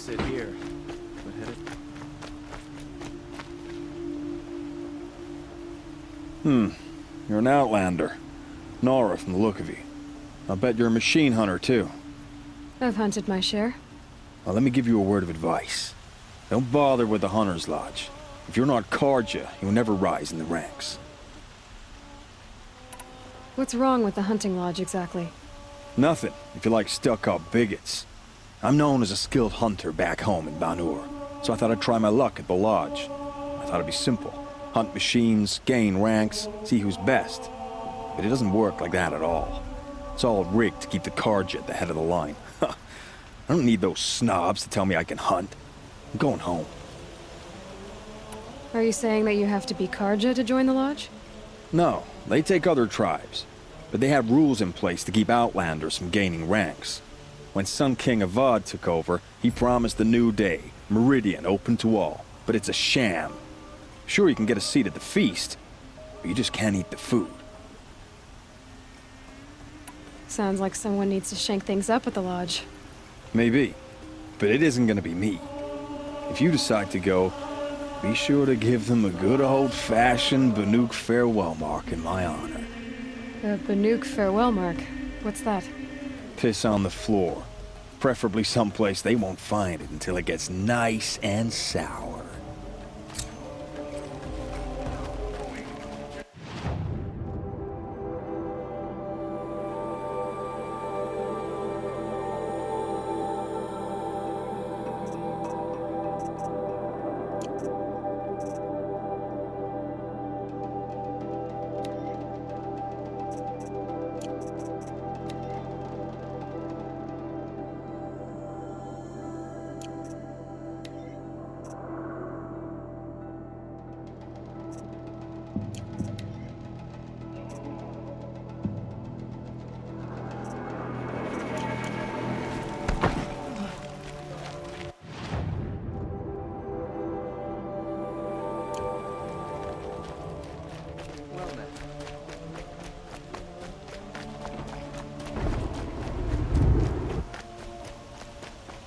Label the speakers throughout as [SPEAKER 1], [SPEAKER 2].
[SPEAKER 1] sit here. But hit it.
[SPEAKER 2] You're an outlander. Nora from the look of you. I'll bet you're a machine hunter, too.
[SPEAKER 3] I've hunted my share.
[SPEAKER 2] Well, let me give you a word of advice. Don't bother with the Hunter's Lodge. If you're not Carja, you'll never rise in the ranks.
[SPEAKER 3] What's wrong with the hunting lodge, exactly?
[SPEAKER 2] Nothing, if you like stuck-up bigots. I'm known as a skilled hunter back home in Banur, so I thought I'd try my luck at the lodge. I thought it'd be simple. Hunt machines, gain ranks, see who's best. But it doesn't work like that at all. It's all rigged to keep the Carja at the head of the line. I don't need those snobs to tell me I can hunt. I'm going home.
[SPEAKER 3] Are you saying that you have to be Karja to join the lodge?
[SPEAKER 2] No, they take other tribes. But they have rules in place to keep outlanders from gaining ranks. When Sun King Avad took over, he promised a new day, Meridian open to all. But it's a sham. Sure, you can get a seat at the feast, but you just can't eat the food.
[SPEAKER 3] Sounds like someone needs to shake things up at the lodge.
[SPEAKER 2] Maybe, but it isn't gonna be me. If you decide to go, be sure to give them a good old-fashioned Banuk farewell mark in my honor.
[SPEAKER 3] The Banuk farewell mark. What's that?
[SPEAKER 2] Piss on the floor. Preferably someplace they won't find it until it gets nice and sour.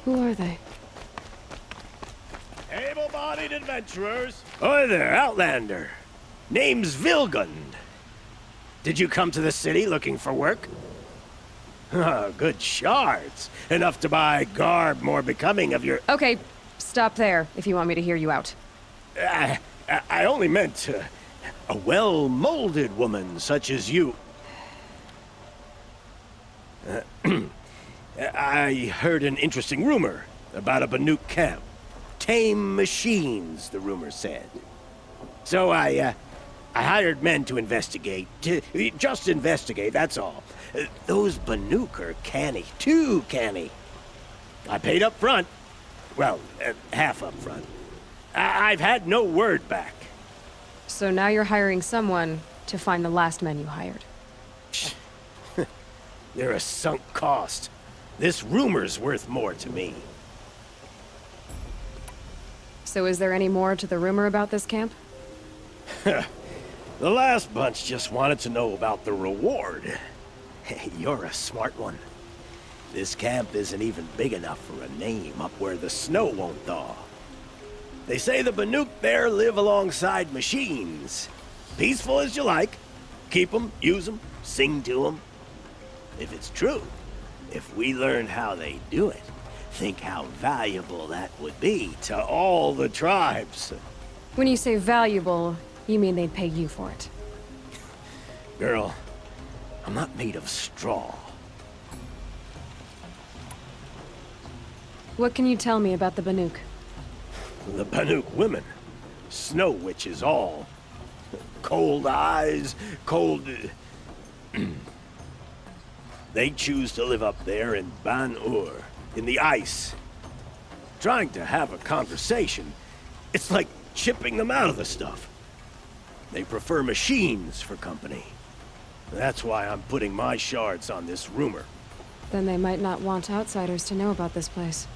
[SPEAKER 3] Who are they?
[SPEAKER 4] Able-bodied adventurers. Oi there, Outlander. Name's Vilgund. Did you come to the city looking for work? Good shards. Enough to buy garb more becoming of your...
[SPEAKER 3] Okay, stop there if you want me to hear you out.
[SPEAKER 4] I only meant a well-molded woman such as you. I heard an interesting rumor about a Banuk camp. Tame machines, the rumor said. So I hired men to investigate. Just investigate, that's all. Those Banuk are canny, too canny. I paid up front. Well, half up front. I've had no word back.
[SPEAKER 3] So now you're hiring someone to find the last men you hired.
[SPEAKER 4] They're a sunk cost. This rumor's worth more to me.
[SPEAKER 3] So is there any more to the rumor about this camp?
[SPEAKER 4] The last bunch just wanted to know about the reward. Hey, you're a smart one. This camp isn't even big enough for a name up where the snow won't thaw. They say the Banuk there live alongside machines. Peaceful as you like. Keep 'em, use 'em, sing to 'em. If it's true, if we learned how they do it, think how valuable that would be to all the tribes.
[SPEAKER 3] When you say valuable, you mean they'd pay you for it.
[SPEAKER 4] Girl, I'm not made of straw.
[SPEAKER 3] What can you tell me about the Banuk?
[SPEAKER 4] The Banuk women, snow witches all. Cold eyes, cold... They choose to live up there in Ban-Ur, in the ice. Trying to have a conversation, it's like chipping them out of the stuff. They prefer machines for company. That's why I'm putting my shards on this rumor.
[SPEAKER 3] Then they might not want outsiders to know about this place.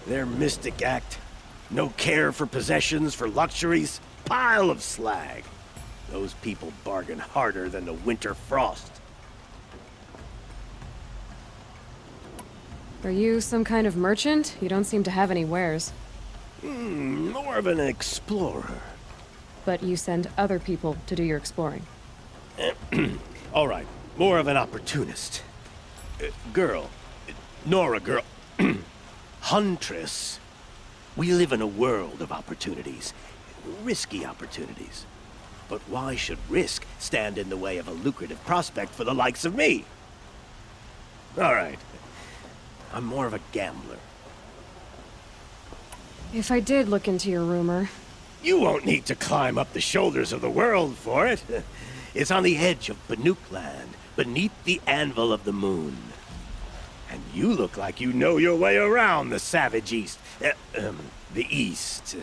[SPEAKER 4] Their mystic act. No care for possessions, for luxuries. Pile of slag. Those people bargain harder than the winter frost.
[SPEAKER 3] Are you some kind of merchant? You don't seem to have any wares.
[SPEAKER 4] More of an explorer.
[SPEAKER 3] But you send other people to do your exploring.
[SPEAKER 4] All right, more of an opportunist. Girl. Nora girl. Huntress. We live in a world of opportunities. Risky opportunities. But why should risk stand in the way of a lucrative prospect for the likes of me? All right. I'm more of a gambler.
[SPEAKER 3] If I did look into your rumor...
[SPEAKER 4] You won't need to climb up the shoulders of the world for it. It's on the edge of Banuk land, beneath the anvil of the moon. And you look like you know your way around the savage east. The east.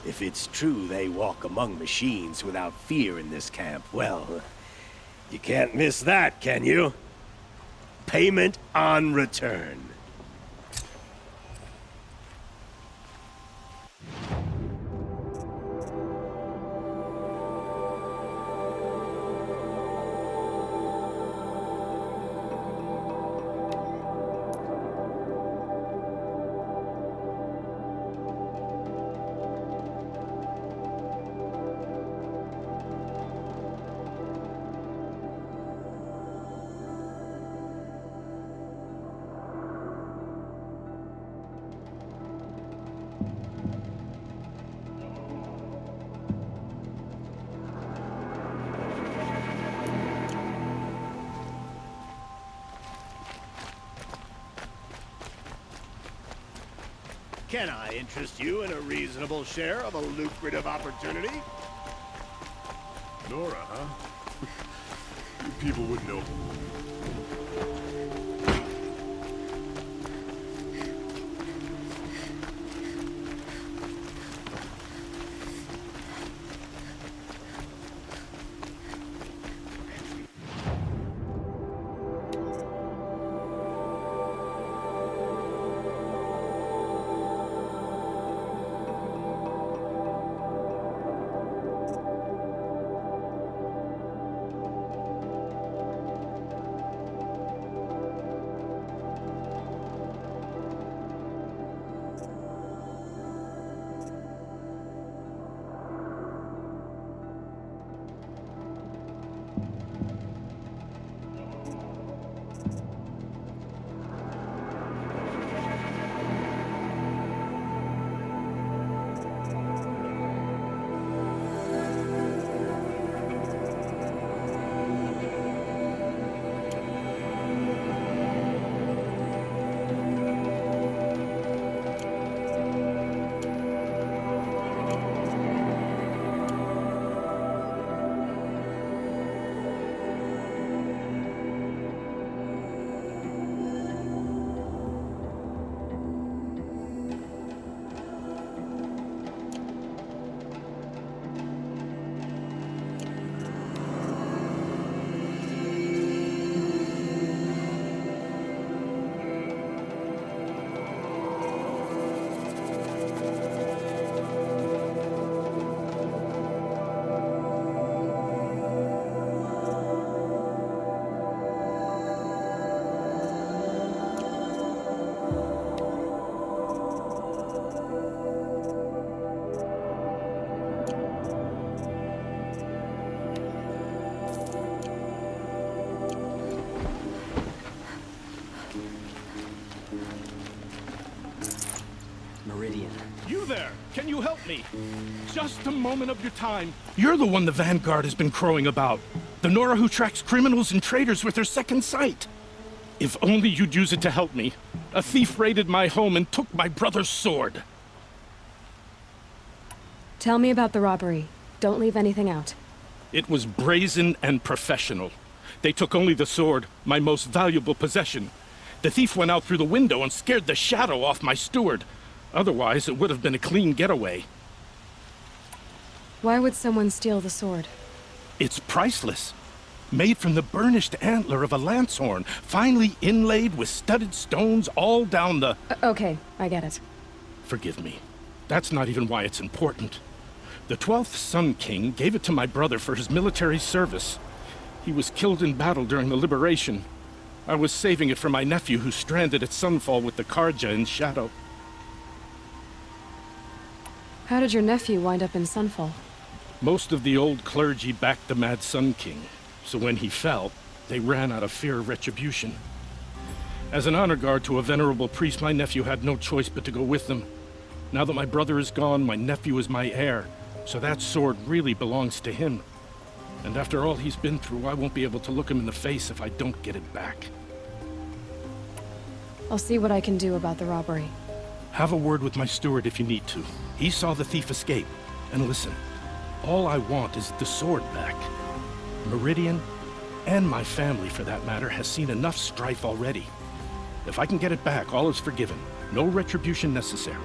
[SPEAKER 4] If it's true they walk among machines without fear in this camp, well, you can't miss that, can you? Payment on return. Can I interest you in a reasonable share of a lucrative opportunity?
[SPEAKER 5] Nora, huh? You people would know.
[SPEAKER 6] Meridian.
[SPEAKER 7] You there! Can you help me? Just a moment of your time. You're the one the Vanguard has been crowing about. The Nora who tracks criminals and traitors with her second sight. If only you'd use it to help me. A thief raided my home and took my brother's sword.
[SPEAKER 3] Tell me about the robbery. Don't leave anything out.
[SPEAKER 7] It was brazen and professional. They took only the sword, my most valuable possession. The thief went out through the window and scared the shadow off my steward. Otherwise, it would have been a clean getaway.
[SPEAKER 3] Why would someone steal the sword?
[SPEAKER 7] It's priceless. Made from the burnished antler of a lancehorn, finely inlaid with studded stones all down the...
[SPEAKER 3] Okay, I get it.
[SPEAKER 7] Forgive me. That's not even why it's important. The 12th Sun King gave it to my brother for his military service. He was killed in battle during the liberation. I was saving it for my nephew who's stranded at Sunfall with the Karja in Shadow.
[SPEAKER 3] How did your nephew wind up in Sunfall?
[SPEAKER 7] Most of the old clergy backed the Mad Sun King, so when he fell, they ran out of fear of retribution. As an honor guard to a venerable priest, my nephew had no choice but to go with them. Now that my brother is gone, my nephew is my heir, so that sword really belongs to him. And after all he's been through, I won't be able to look him in the face if I don't get it back.
[SPEAKER 3] I'll see what I can do about the robbery.
[SPEAKER 7] Have a word with my steward if you need to. He saw the thief escape. And listen, all I want is the sword back. Meridian, and my family for that matter, has seen enough strife already. If I can get it back, all is forgiven. No retribution necessary.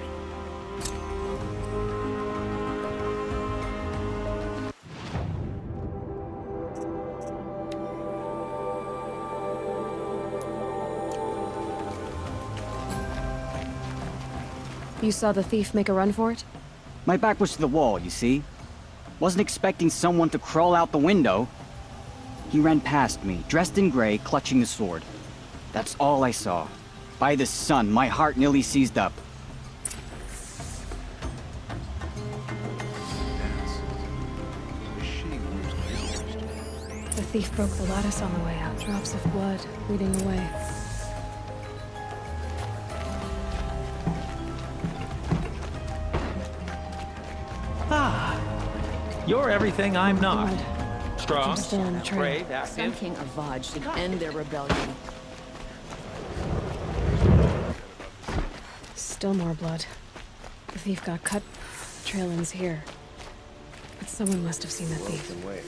[SPEAKER 3] You saw the thief make a run for it?
[SPEAKER 6] My back was to the wall, you see? Wasn't expecting someone to crawl out the window. He ran past me, dressed in gray, clutching the sword. That's all I saw. By the sun, my heart nearly seized up.
[SPEAKER 3] The thief broke the lattice on the way out. Drops of blood leading away.
[SPEAKER 8] You're everything I'm not.
[SPEAKER 3] Blood.
[SPEAKER 8] Strong,
[SPEAKER 3] You're still on the trail.
[SPEAKER 8] brave,
[SPEAKER 9] Sun
[SPEAKER 8] active.
[SPEAKER 9] King Avaj should end their rebellion.
[SPEAKER 3] Still more blood. The thief got cut. Trail ends here. But someone must have seen the thief.
[SPEAKER 1] Can wait.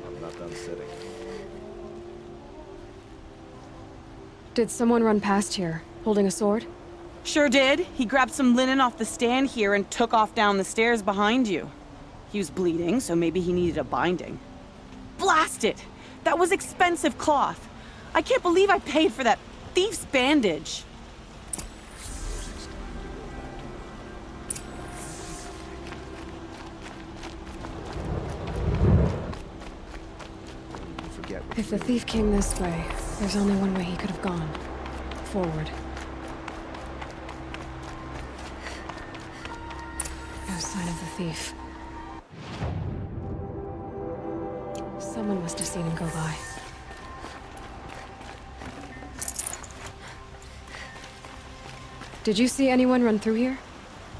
[SPEAKER 1] I'm not done sitting.
[SPEAKER 3] Did someone run past here, holding a sword?
[SPEAKER 10] Sure did. He grabbed some linen off the stand here and took off down the stairs behind you. He was bleeding, so maybe he needed a binding. Blast it! That was expensive cloth. I can't believe I paid for that thief's bandage.
[SPEAKER 3] If the thief came this way, there's only one way he could have gone. Forward. No sign of the thief. Someone must have seen him go by. Did you see anyone run through here?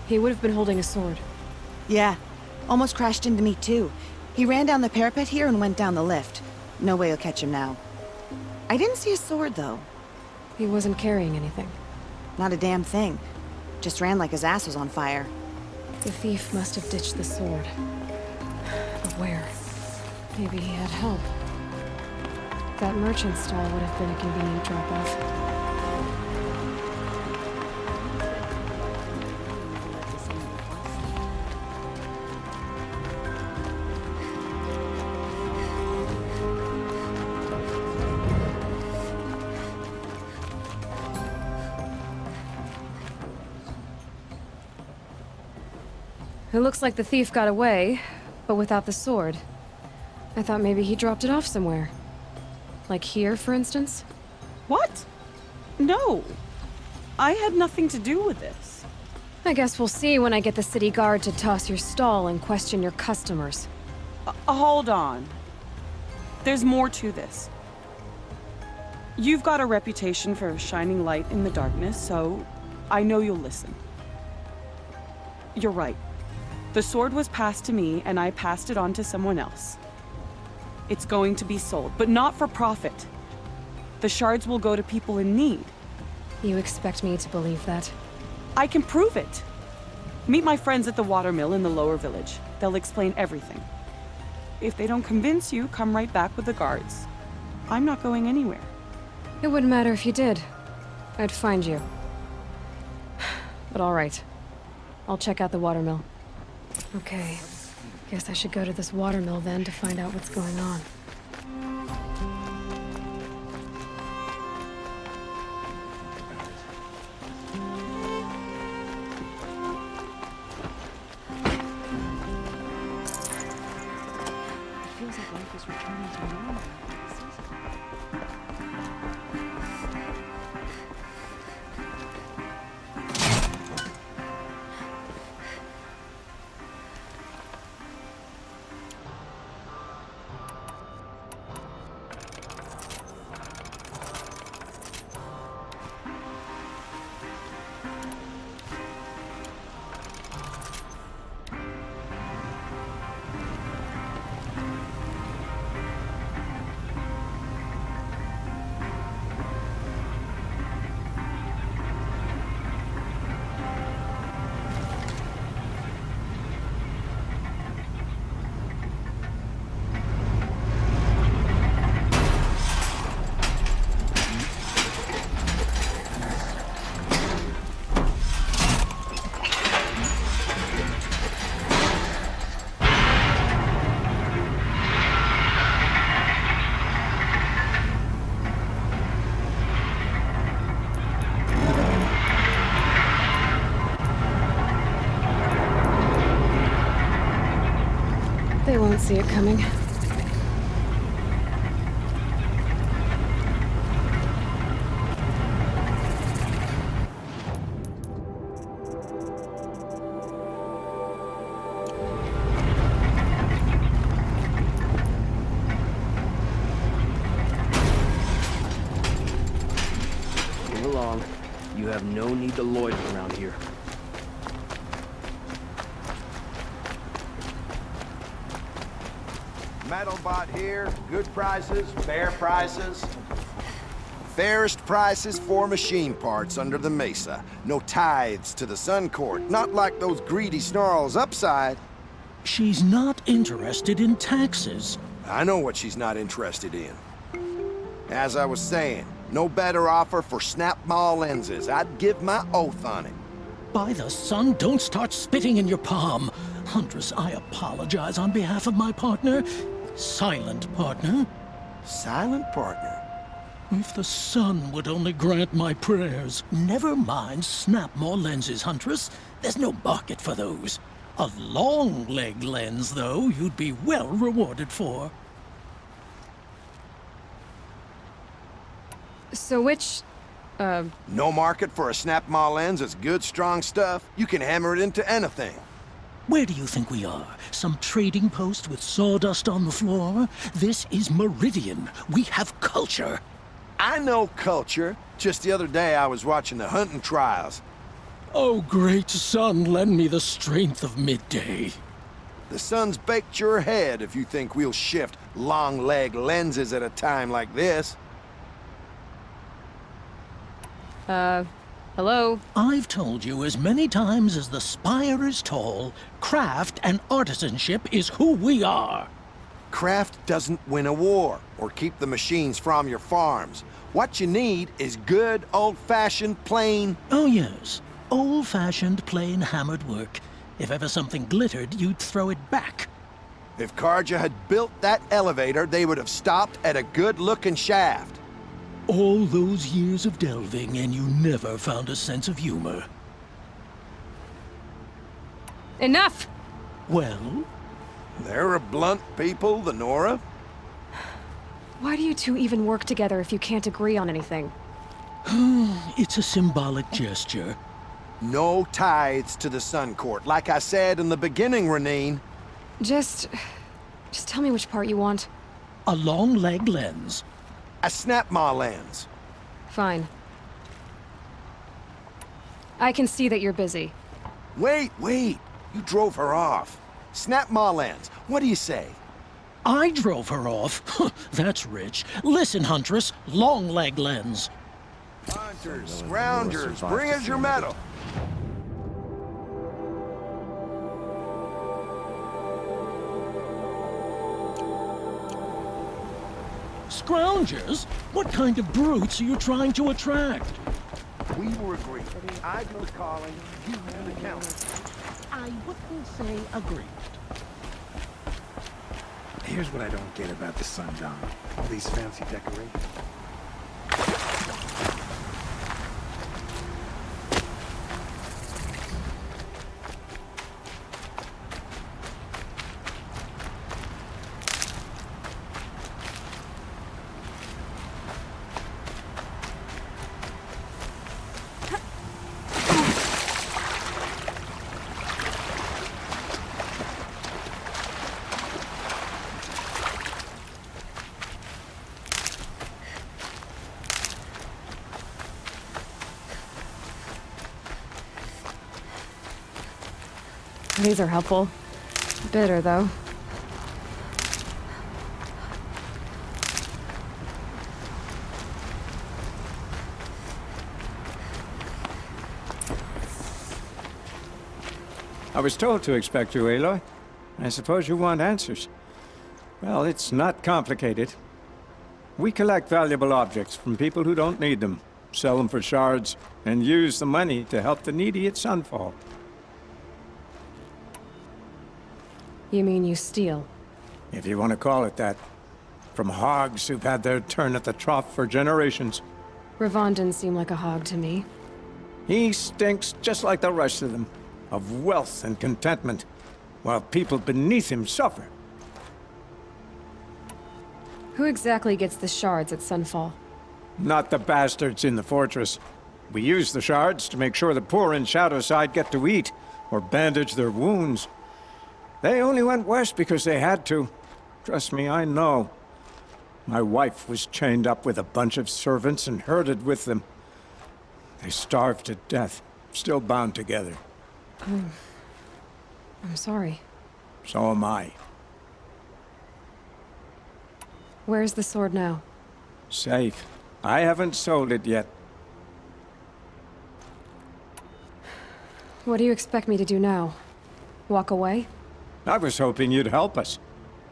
[SPEAKER 3] He would have been holding a sword.
[SPEAKER 11] Yeah. Almost crashed into me, too. He ran down the parapet here and went down the lift. No way you'll catch him now. I didn't see a sword, though.
[SPEAKER 3] He wasn't carrying anything.
[SPEAKER 11] Not a damn thing. Just ran like his ass was on fire.
[SPEAKER 3] The thief must have ditched the sword. But where? Maybe he had help. That merchant stall would have been a convenient drop-off. It looks like the thief got away, but without the sword. I thought maybe he dropped it off somewhere. Like here, for instance?
[SPEAKER 10] What? No. I had nothing to do with this.
[SPEAKER 3] I guess we'll see when I get the city guard to toss your stall and question your customers.
[SPEAKER 10] Hold on. There's more to this. You've got a reputation for shining light in the darkness, so I know you'll listen. You're right. The sword was passed to me, and I passed it on to someone else. It's going to be sold, but not for profit. The shards will go to people in need.
[SPEAKER 3] You expect me to believe that?
[SPEAKER 10] I can prove it. Meet my friends at the watermill in the lower village. They'll explain everything. If they don't convince you, come right back with the guards. I'm not going anywhere.
[SPEAKER 3] It wouldn't matter if you did. I'd find you. But all right. I'll check out the watermill. Okay. Guess I should go to this watermill then to find out what's going on.
[SPEAKER 9] It feels like life is returning to normal.
[SPEAKER 3] They won't see it coming.
[SPEAKER 12] Move along. You have no need to loiter around here.
[SPEAKER 13] Metalbot here. Good prices, fair prices. Fairest prices for machine parts under the mesa. No tithes to the Sun Court. Not like those greedy snarls upside.
[SPEAKER 7] She's not interested in taxes.
[SPEAKER 13] I know what she's not interested in. As I was saying, no better offer for snap-maw lenses. I'd give my oath on it.
[SPEAKER 7] By the sun, don't start spitting in your palm. Huntress, I apologize on behalf of my partner. Silent partner.
[SPEAKER 13] Silent partner?
[SPEAKER 7] If the sun would only grant my prayers. Never mind snap-maw lenses, Huntress. There's no market for those. A long-leg lens, though, you'd be well rewarded for.
[SPEAKER 3] So which,
[SPEAKER 13] No market for a snap-maw lens is good, strong stuff. You can hammer it into anything.
[SPEAKER 7] Where do you think we are? Some trading post with sawdust on the floor? This is Meridian. We have culture.
[SPEAKER 13] I know culture. Just the other day I was watching the hunting trials.
[SPEAKER 7] Oh, great sun, lend me the strength of midday.
[SPEAKER 13] The sun's baked your head if you think we'll shift long-leg lenses at a time like this.
[SPEAKER 3] hello?
[SPEAKER 7] I've told you as many times as the spire is tall, craft and artisanship is who we are.
[SPEAKER 13] Craft doesn't win a war or keep the machines from your farms. What you need is good, old-fashioned, plain...
[SPEAKER 7] Oh, yes. Old-fashioned, plain hammered work. If ever something glittered, you'd throw it back.
[SPEAKER 13] If Carja had built that elevator, they would have stopped at a good-looking shaft.
[SPEAKER 7] All those years of delving, and you never found a sense of humor.
[SPEAKER 3] Enough!
[SPEAKER 7] Well?
[SPEAKER 13] They're a blunt people, the Nora.
[SPEAKER 3] Why do you two even work together if you can't agree on anything?
[SPEAKER 7] It's a symbolic gesture.
[SPEAKER 13] No tithes to the Sun Court, like I said in the beginning, Renine.
[SPEAKER 3] Just tell me which part you want.
[SPEAKER 7] A long-leg lens.
[SPEAKER 13] A snap-maw lens.
[SPEAKER 3] Fine. I can see that you're busy.
[SPEAKER 13] Wait. You drove her off. Snap-maw lens. What do you say?
[SPEAKER 7] I drove her off? That's rich. Listen, Huntress. Long-leg lens.
[SPEAKER 13] Hunters, scroungers, bring us your medal.
[SPEAKER 7] Scroungers? What kind of brutes are you trying to attract?
[SPEAKER 13] We were agreed. I do the calling, you do the counting.
[SPEAKER 7] I wouldn't say agreed.
[SPEAKER 1] Here's what I don't get about the sundown. All these fancy decorations.
[SPEAKER 3] These are helpful. Bitter, though.
[SPEAKER 14] I was told to expect you, Aloy. I suppose you want answers. Well, it's not complicated. We collect valuable objects from people who don't need them, sell them for shards, and use the money to help the needy at Sunfall.
[SPEAKER 3] You mean you steal?
[SPEAKER 14] If you want to call it that. From hogs who've had their turn at the trough for generations.
[SPEAKER 3] Ravon didn't seem like a hog to me.
[SPEAKER 14] He stinks just like the rest of them, of wealth and contentment, while people beneath him suffer.
[SPEAKER 3] Who exactly gets the shards at Sunfall?
[SPEAKER 14] Not the bastards in the fortress. We use the shards to make sure the poor in Shadowside get to eat, or bandage their wounds. They only went west because they had to. Trust me, I know. My wife was chained up with a bunch of servants and herded with them. They starved to death, still bound together.
[SPEAKER 3] I'm sorry.
[SPEAKER 14] So am I.
[SPEAKER 3] Where's the sword now?
[SPEAKER 14] Safe. I haven't sold it yet.
[SPEAKER 3] What do you expect me to do now? Walk away?
[SPEAKER 14] I was hoping you'd help us.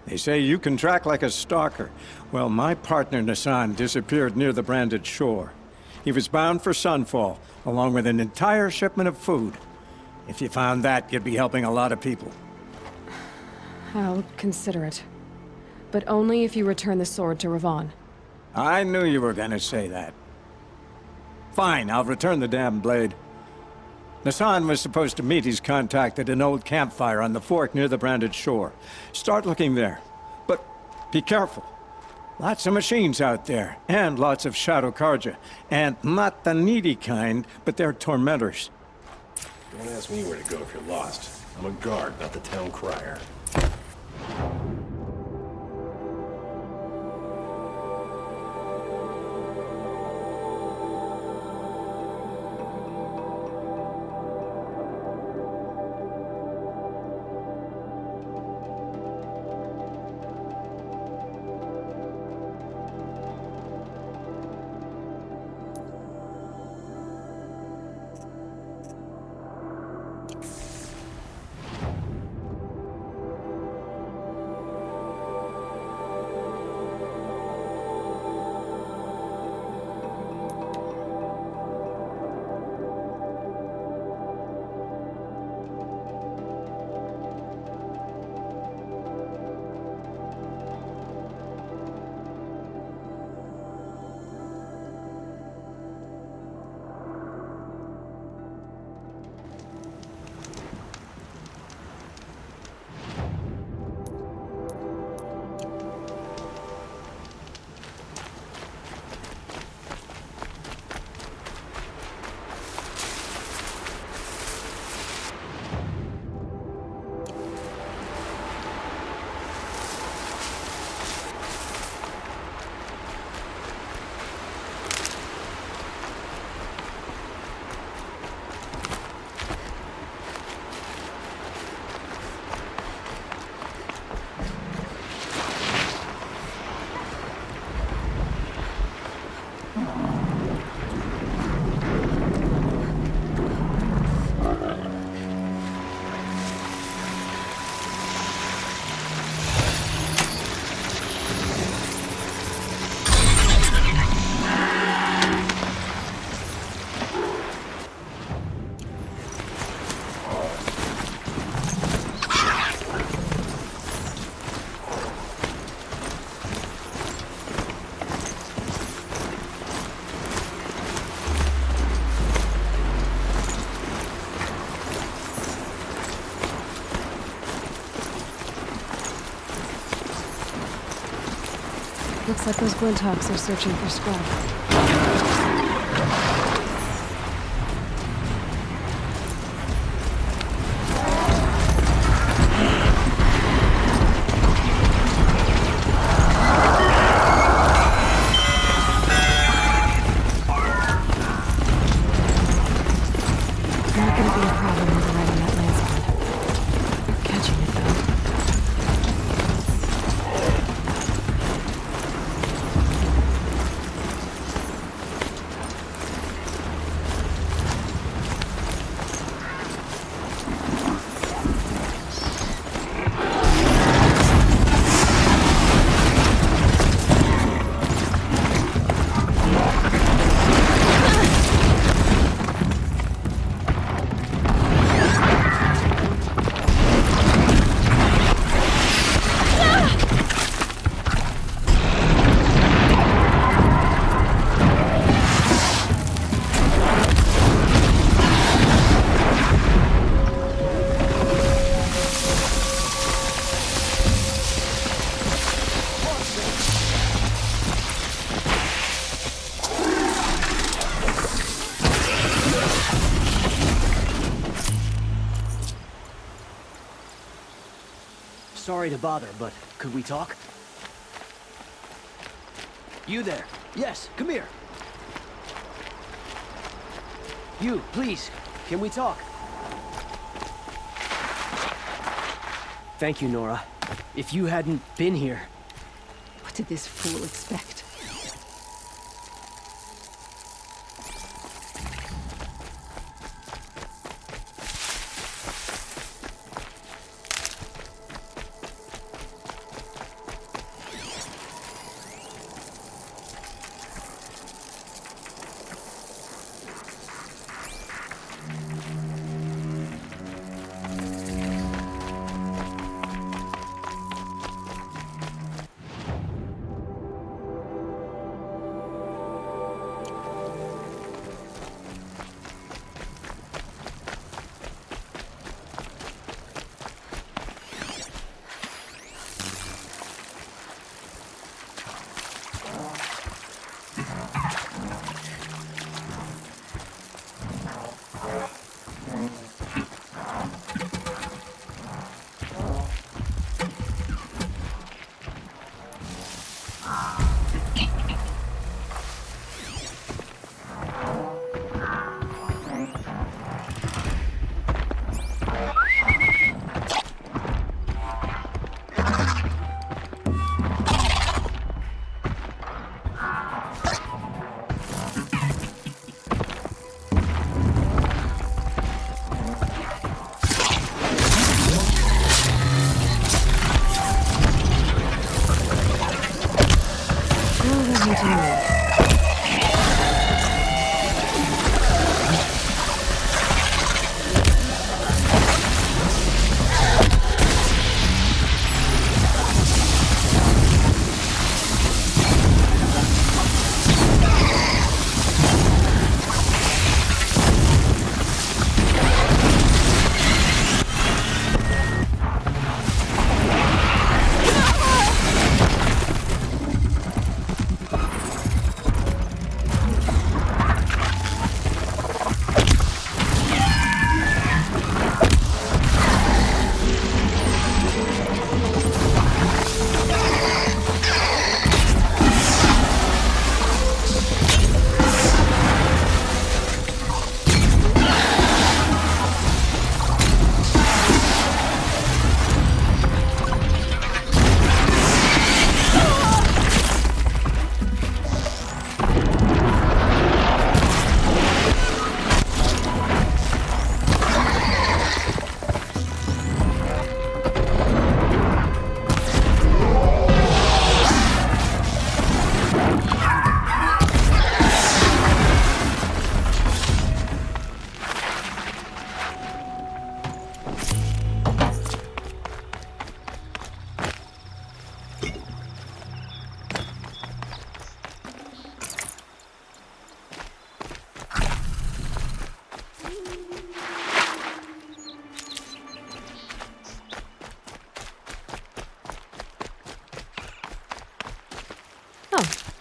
[SPEAKER 14] They say you can track like a stalker. Well, my partner Nassan disappeared near the branded shore. He was bound for Sunfall, along with an entire shipment of food. If you found that, you'd be helping a lot of people.
[SPEAKER 3] I'll consider it. But only if you return the sword to Ravon.
[SPEAKER 14] I knew you were gonna say that. Fine, I'll return the damn blade. Nassan was supposed to meet his contact at an old campfire on the fork near the branded shore. Start looking there. But be careful. Lots of machines out there, and lots of Shadow Karja. And not the needy kind, but they're tormentors.
[SPEAKER 5] Don't ask me where to go if you're lost. I'm a guard, not the town crier.
[SPEAKER 3] Looks like those Glinthawks are searching for scrub. Not gonna be a problem overriding that landscape. You're catching it, though.
[SPEAKER 12] Sorry to bother, but could we talk? You there. Yes, come here. You, please. Can we talk? Thank you, Nora. If you hadn't been here...
[SPEAKER 9] What did this fool expect?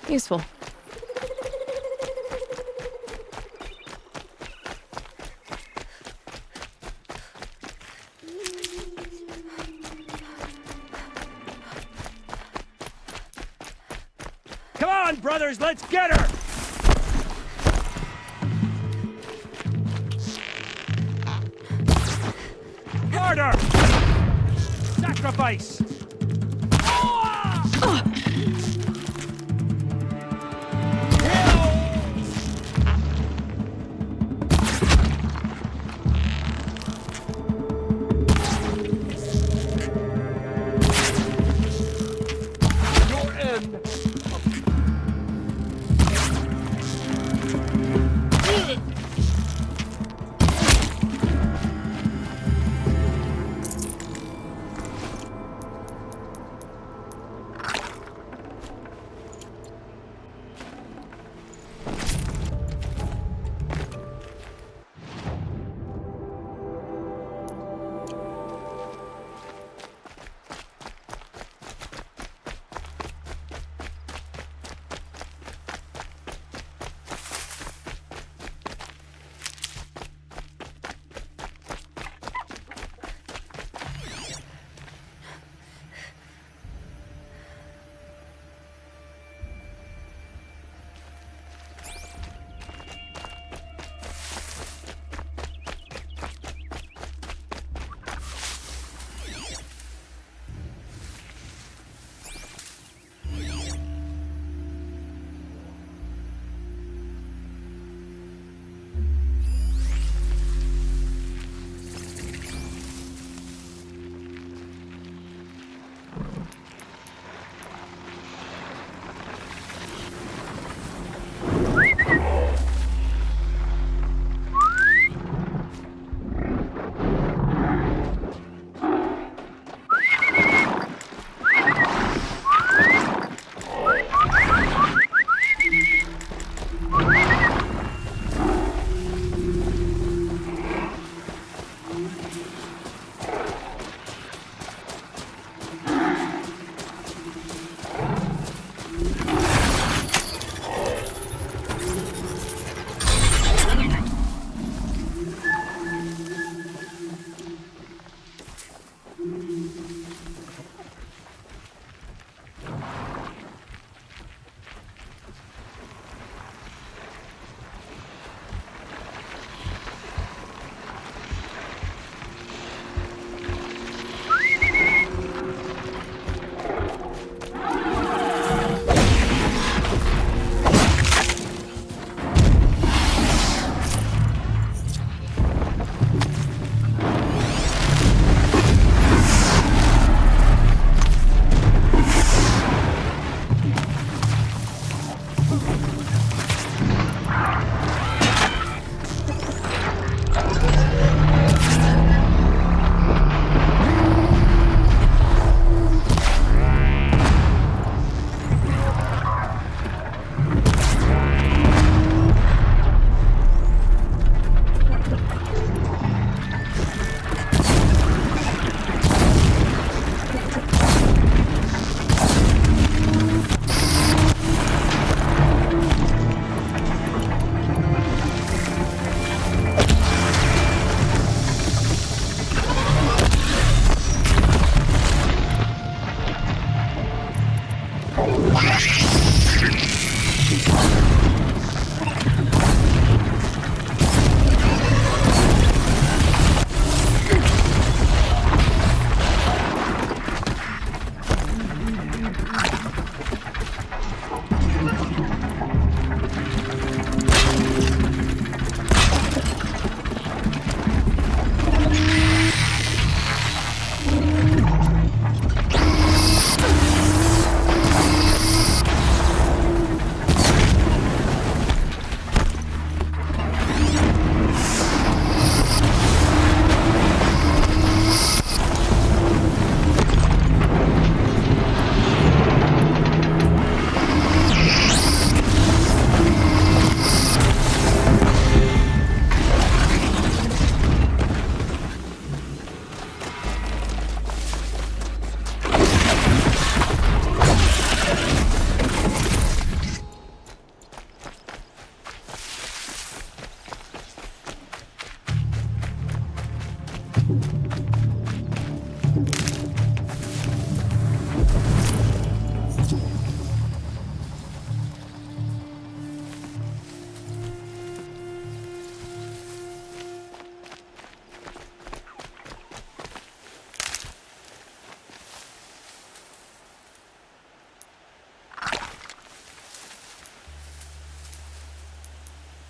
[SPEAKER 3] Useful.
[SPEAKER 4] Come on, brothers, let's get her! Murder! Sacrifice!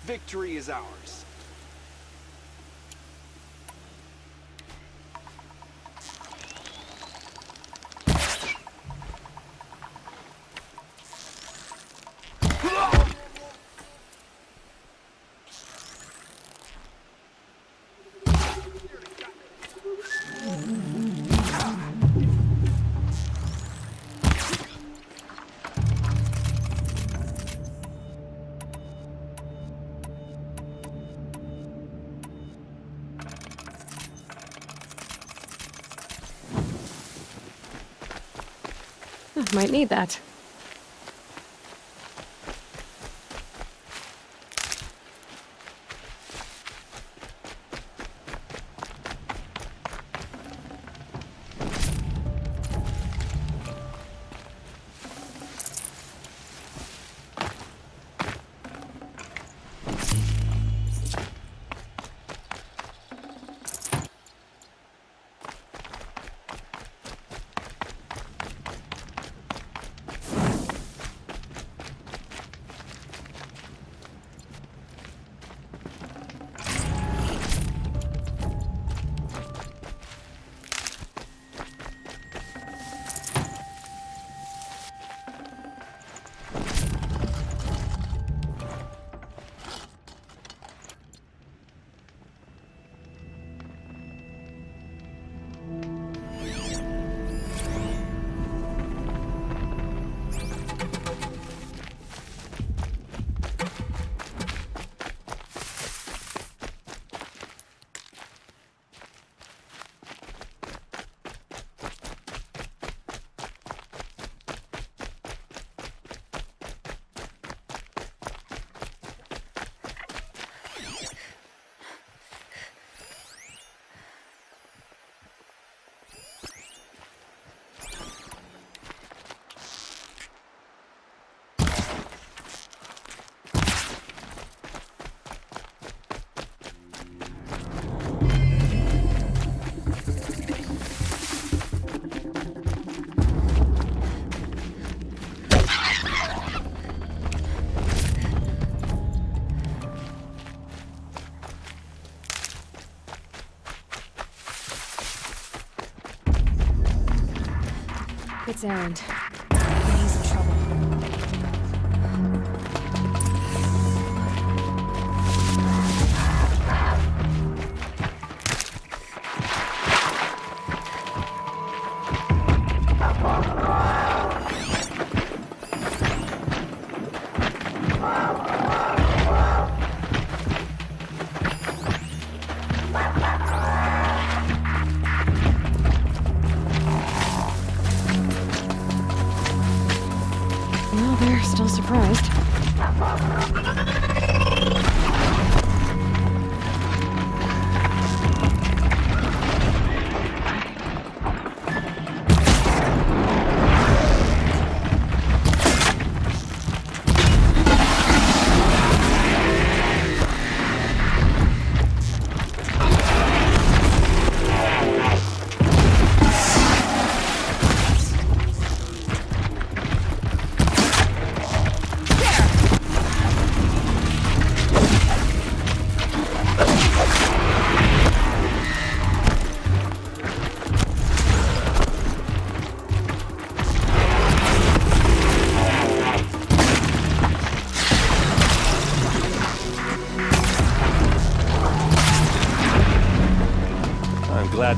[SPEAKER 13] Victory is ours.
[SPEAKER 3] Might need that. It's Erend. He's in trouble. Well, they're still surprised.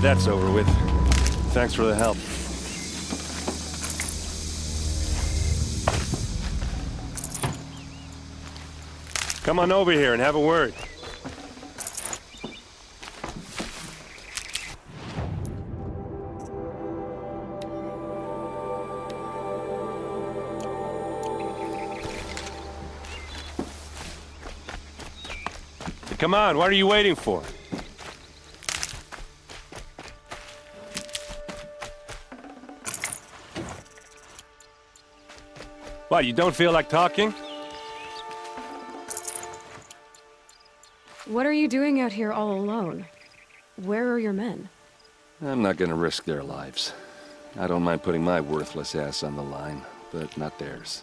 [SPEAKER 5] that's over with. Thanks for the help. Come on over here and have a word. Come on, what are you waiting for? What, you don't feel like talking?
[SPEAKER 3] What are you doing out here all alone? Where are your men?
[SPEAKER 5] I'm not gonna risk their lives. I don't mind putting my worthless ass on the line, but not theirs.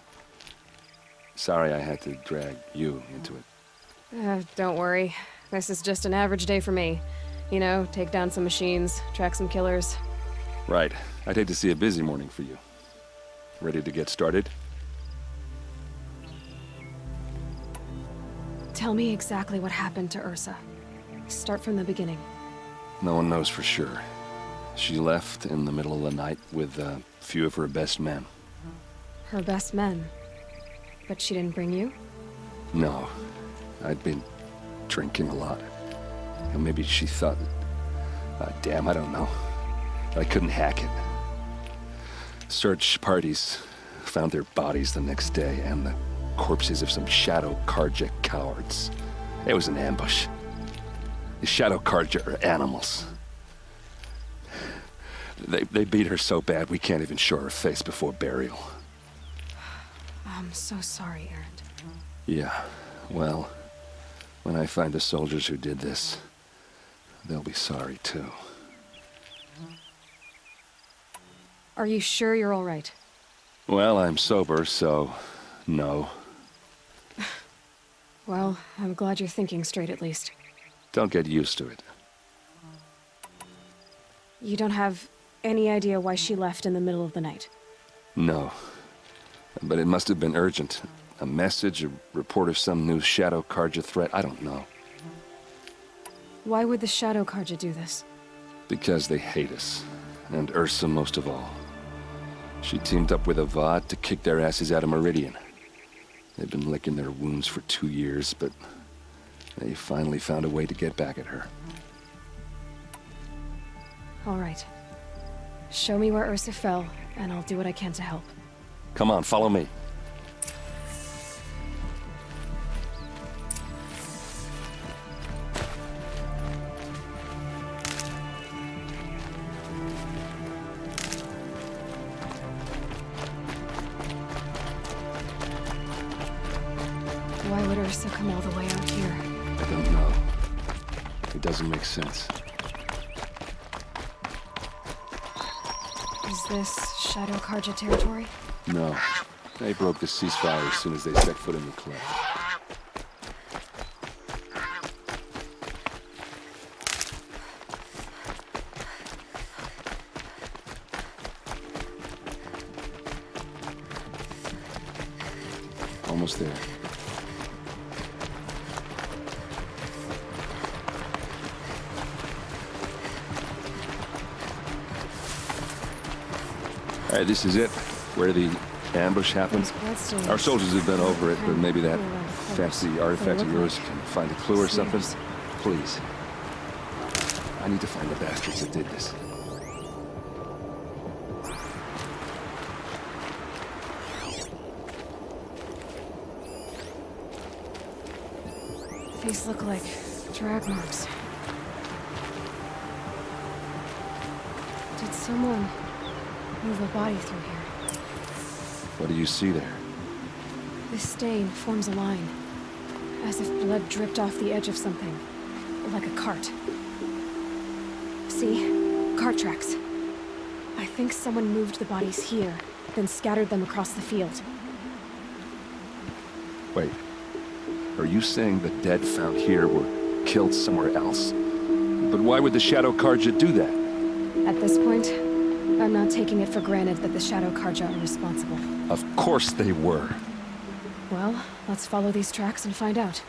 [SPEAKER 5] Sorry I had to drag you into it.
[SPEAKER 3] Don't worry. This is just an average day for me. You know, take down some machines, track some killers.
[SPEAKER 5] Right. I'd hate to see a busy morning for you. Ready to get started?
[SPEAKER 3] Tell me exactly what happened to Ursa. Start from the beginning.
[SPEAKER 5] No one knows for sure. She left in the middle of the night with a few of her best men.
[SPEAKER 3] Her best men? But she didn't bring you?
[SPEAKER 5] No. I'd been drinking a lot. And maybe she thought... damn, I don't know. I couldn't hack it. Search parties found their bodies the next day and the corpses of some Shadow Carja cowards. It was an ambush. The Shadow Carja are animals. They beat her so bad we can't even show her face before burial.
[SPEAKER 3] I'm so sorry, Erend.
[SPEAKER 5] Yeah, well, when I find the soldiers who did this, they'll be sorry too.
[SPEAKER 3] Are you sure you're all right?
[SPEAKER 5] Well, I'm sober, so no.
[SPEAKER 3] Well, I'm glad you're thinking straight at least.
[SPEAKER 5] Don't get used to it.
[SPEAKER 3] You don't have any idea why she left in the middle of the night?
[SPEAKER 5] No. But it must have been urgent. A message, a report of some new Shadow Carja threat, I don't know.
[SPEAKER 3] Why would the Shadow Carja do this?
[SPEAKER 5] Because they hate us. And Ursa most of all. She teamed up with Avad to kick their asses out of Meridian. They've been licking their wounds for 2 years, but they finally found a way to get back at her.
[SPEAKER 3] All right. Show me where Ursa fell, and I'll do what I can to help.
[SPEAKER 5] Come on, follow me.
[SPEAKER 3] Why would Ursa come all the way out here?
[SPEAKER 5] I don't know. It doesn't make sense.
[SPEAKER 3] Is this Shadow Carja territory?
[SPEAKER 5] No. They broke the ceasefire as soon as they set foot in the cleft. Almost there. All right, this is it. Where the ambush happened. Our soldiers have been over it, but maybe that fancy artifact of yours can find a clue or something. Please. I need to find the bastards that did this.
[SPEAKER 3] These look like drag marks. Did someone move a body through here?
[SPEAKER 5] What do you see there?
[SPEAKER 3] This stain forms a line, as if blood dripped off the edge of something, like a cart. See? Cart tracks. I think someone moved the bodies here, then scattered them across the field.
[SPEAKER 5] Wait. Are you saying the dead found here were killed somewhere else? But why would the Shadow Carja do that?
[SPEAKER 3] At this point, I'm not taking it for granted that the Shadow Carja are responsible.
[SPEAKER 5] Of course they were.
[SPEAKER 3] Well, let's follow these tracks and find out.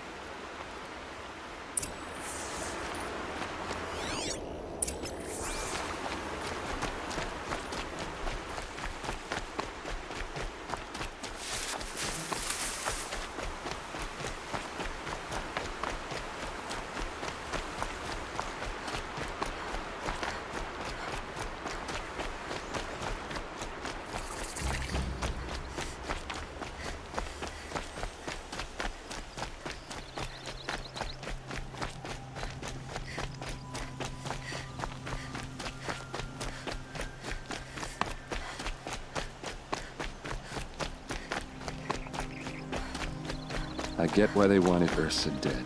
[SPEAKER 5] I get why they wanted Ursa dead.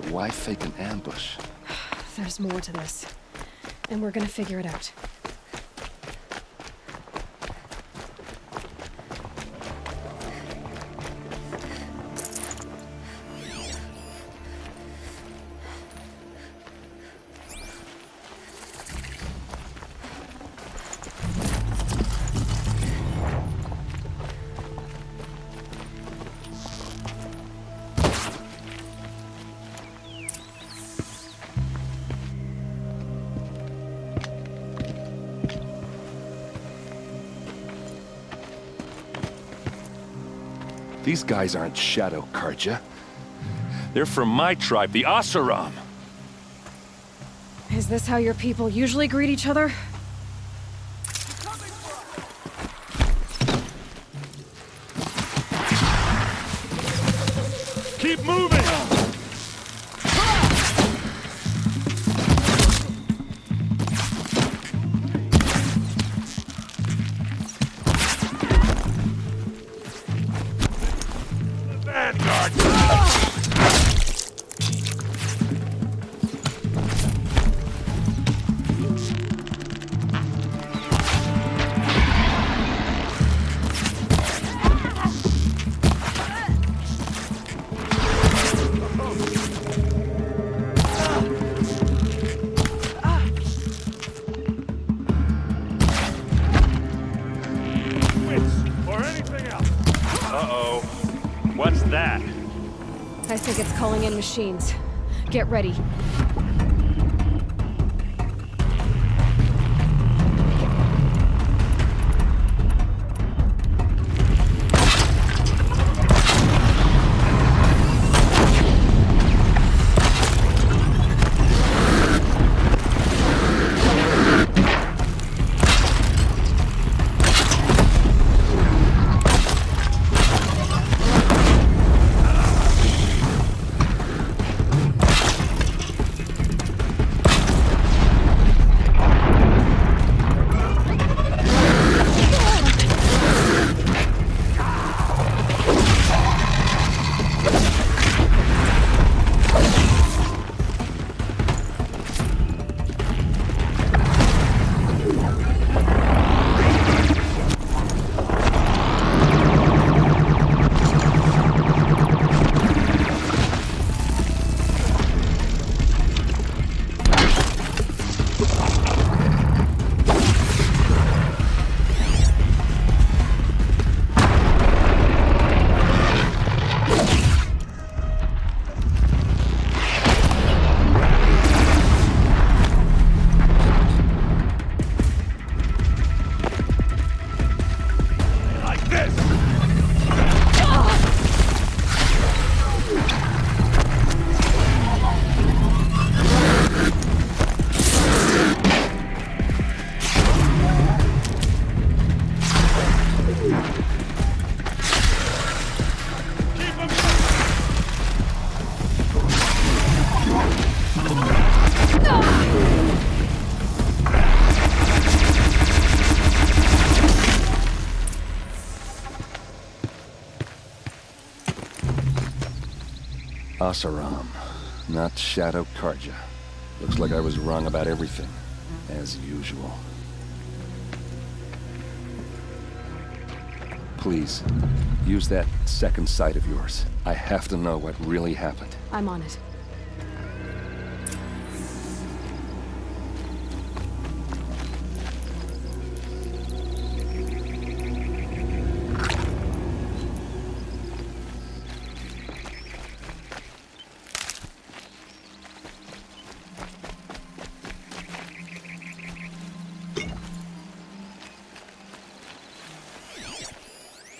[SPEAKER 5] But why fake an ambush?
[SPEAKER 3] There's more to this. And we're gonna figure it out.
[SPEAKER 5] These guys aren't Shadow Karja. They're from my tribe, the Oseram.
[SPEAKER 3] Is this how your people usually greet each other?
[SPEAKER 7] Keep moving!
[SPEAKER 5] What's that?
[SPEAKER 3] I think it's calling in machines. Get ready.
[SPEAKER 5] Oseram, not Shadow Karja. Looks like I was wrong about everything, as usual. Please, use that second sight of yours. I have to know what really happened.
[SPEAKER 3] I'm on it.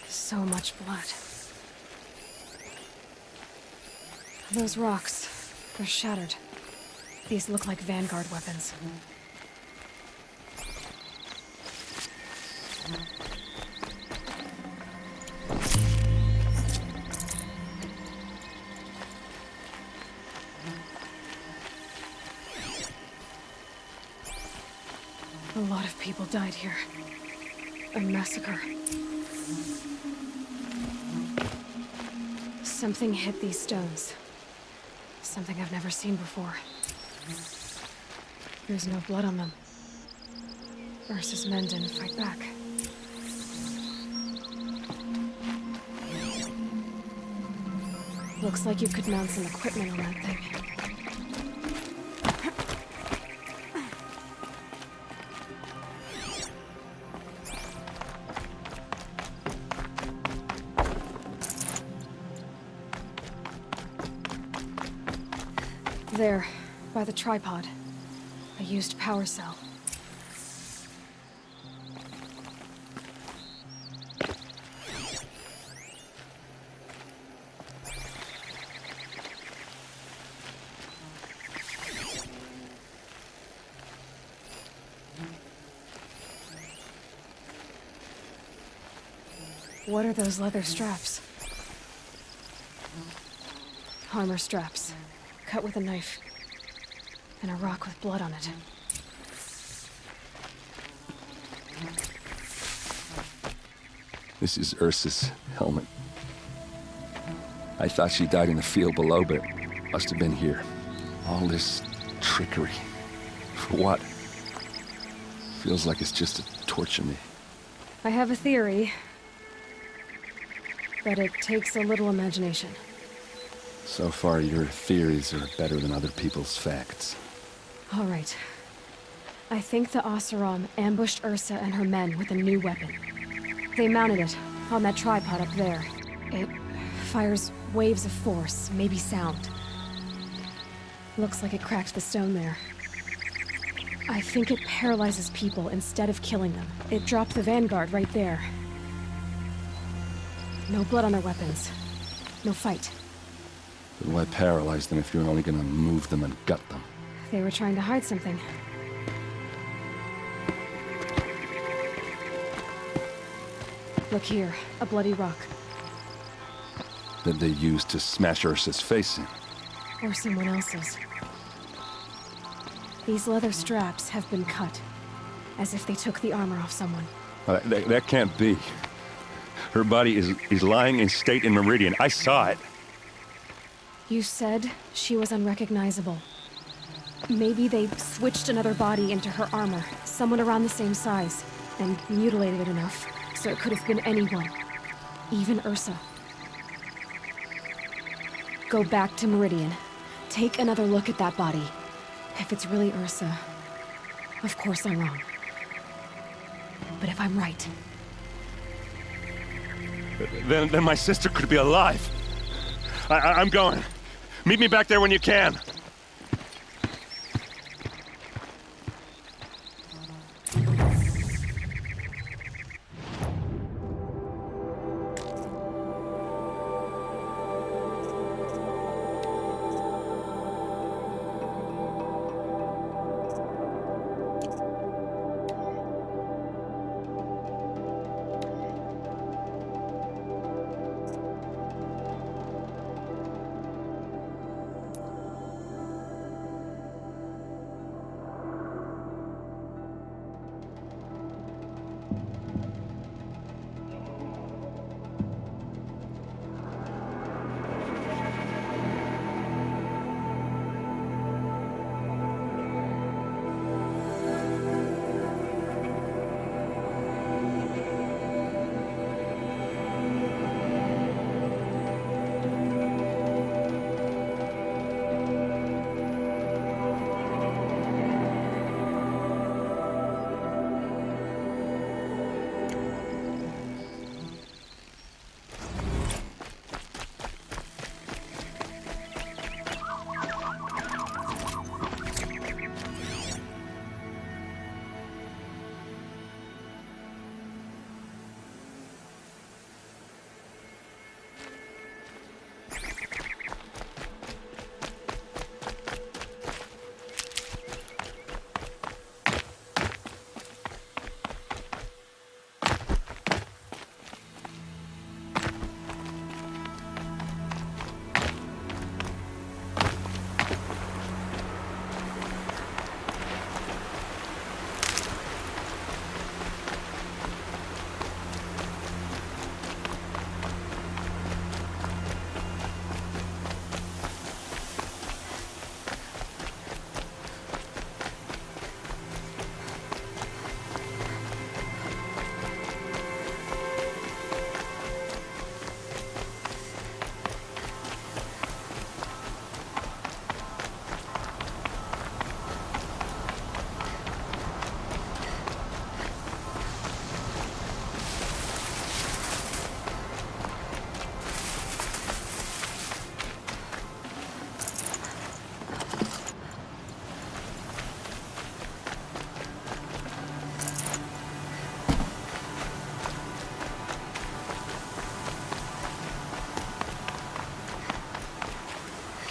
[SPEAKER 3] So much blood. Those rocks, they're shattered. These look like Vanguard weapons. A lot of people died here. A massacre. Something hit these stones. Something I've never seen before. There's no blood on them. Ursa's men didn't fight back. Looks like you could mount some equipment on that thing. There, by the tripod. A used power cell. What are those leather straps? Armor straps. Cut with a knife. And a rock with blood on it.
[SPEAKER 5] This is Ursa's helmet. I thought she died in the field below, but must have been here. All this trickery. For what? Feels like it's just to torture me.
[SPEAKER 3] I have a theory. But it takes a little imagination.
[SPEAKER 5] So far, your theories are better than other people's facts.
[SPEAKER 3] All right. I think the Oseram ambushed Ursa and her men with a new weapon. They mounted it on that tripod up there. It fires waves of force, maybe sound. Looks like it cracked the stone there. I think it paralyzes people instead of killing them. It dropped the Vanguard right there. No blood on their weapons. No fight.
[SPEAKER 5] But why paralyze them if you're only gonna move them and gut them?
[SPEAKER 3] They were trying to hide something. Look here, a bloody rock.
[SPEAKER 5] That they used to smash Ursa's face in.
[SPEAKER 3] Or someone else's. These leather straps have been cut, as if they took the armor off someone.
[SPEAKER 5] That can't be. Her body is lying in state in Meridian. I saw it.
[SPEAKER 3] You said she was unrecognizable. Maybe they switched another body into her armor, someone around the same size, and mutilated it enough, so it could have been anyone. Even Ursa. Go back to Meridian. Take another look at that body. If it's really Ursa, of course I'm wrong. But if I'm right...
[SPEAKER 5] Then my sister could be alive. I'm going. Meet me back there when you can.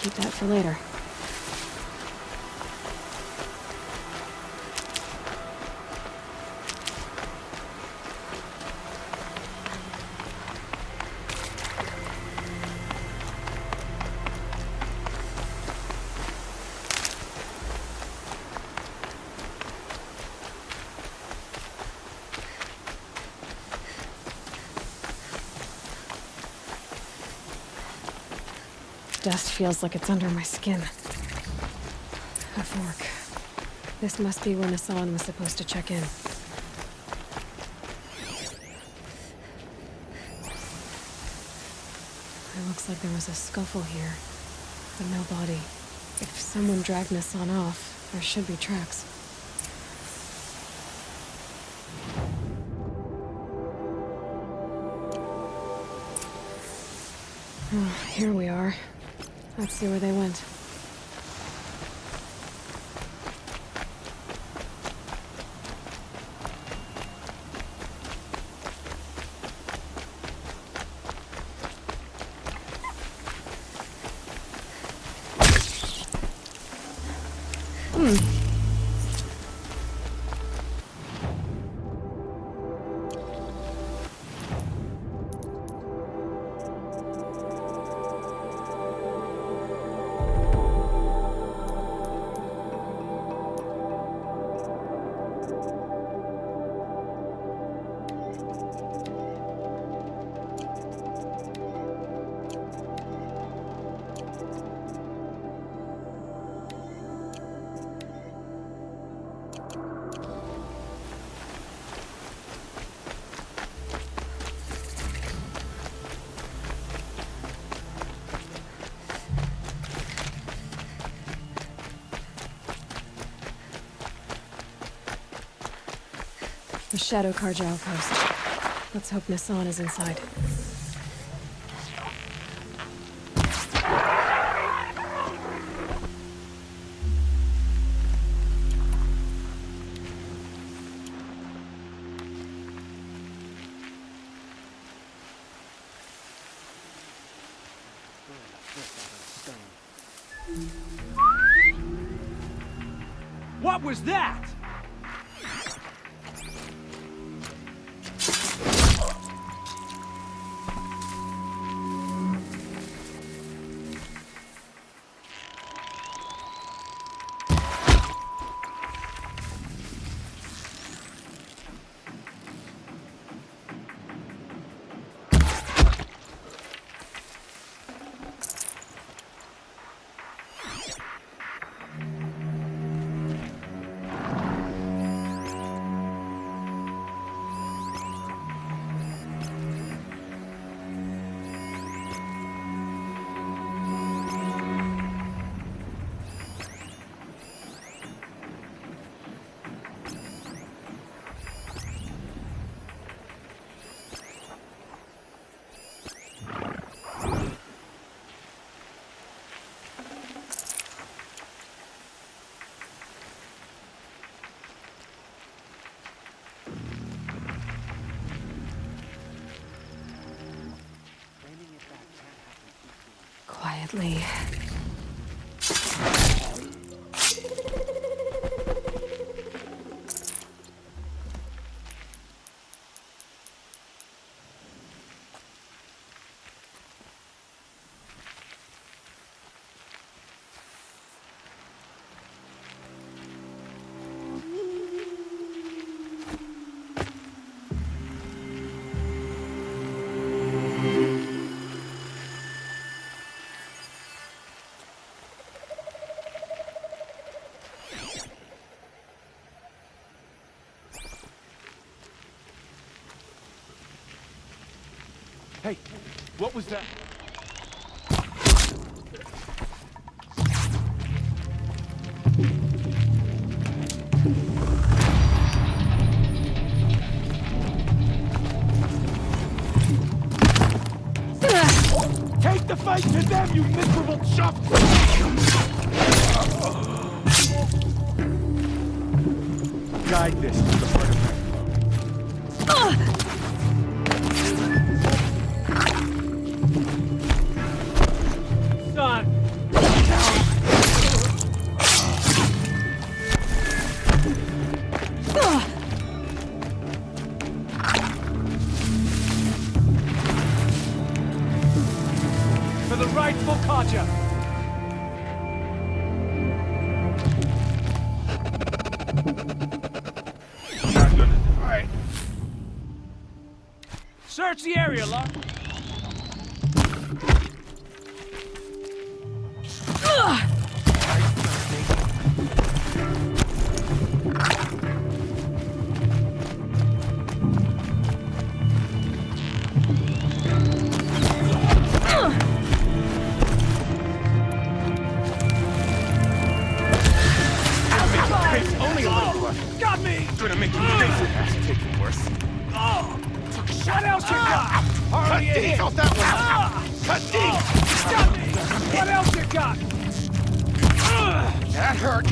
[SPEAKER 3] Keep that for later. Dust feels like it's under my skin. A fork. This must be when Hassan was supposed to check in. It looks like there was a scuffle here, but no body. If someone dragged Hassan off, there should be tracks. Oh, here we are. Let's see where they went. The Shadow Karja outpost. Let's hope Hassan is inside.
[SPEAKER 8] What was that? Quietly.
[SPEAKER 7] Hey, what was that? Take the fight to them, you miserable chump! Guide this to the front of her. Son!
[SPEAKER 8] rightful Kaja. All right. Search the area, Locke. Got me! Gonna make you pay for that. Taking worse. What else you got? Hardly a hit. Cut that one. Cut deep. Stop me! What else you got? That hurt.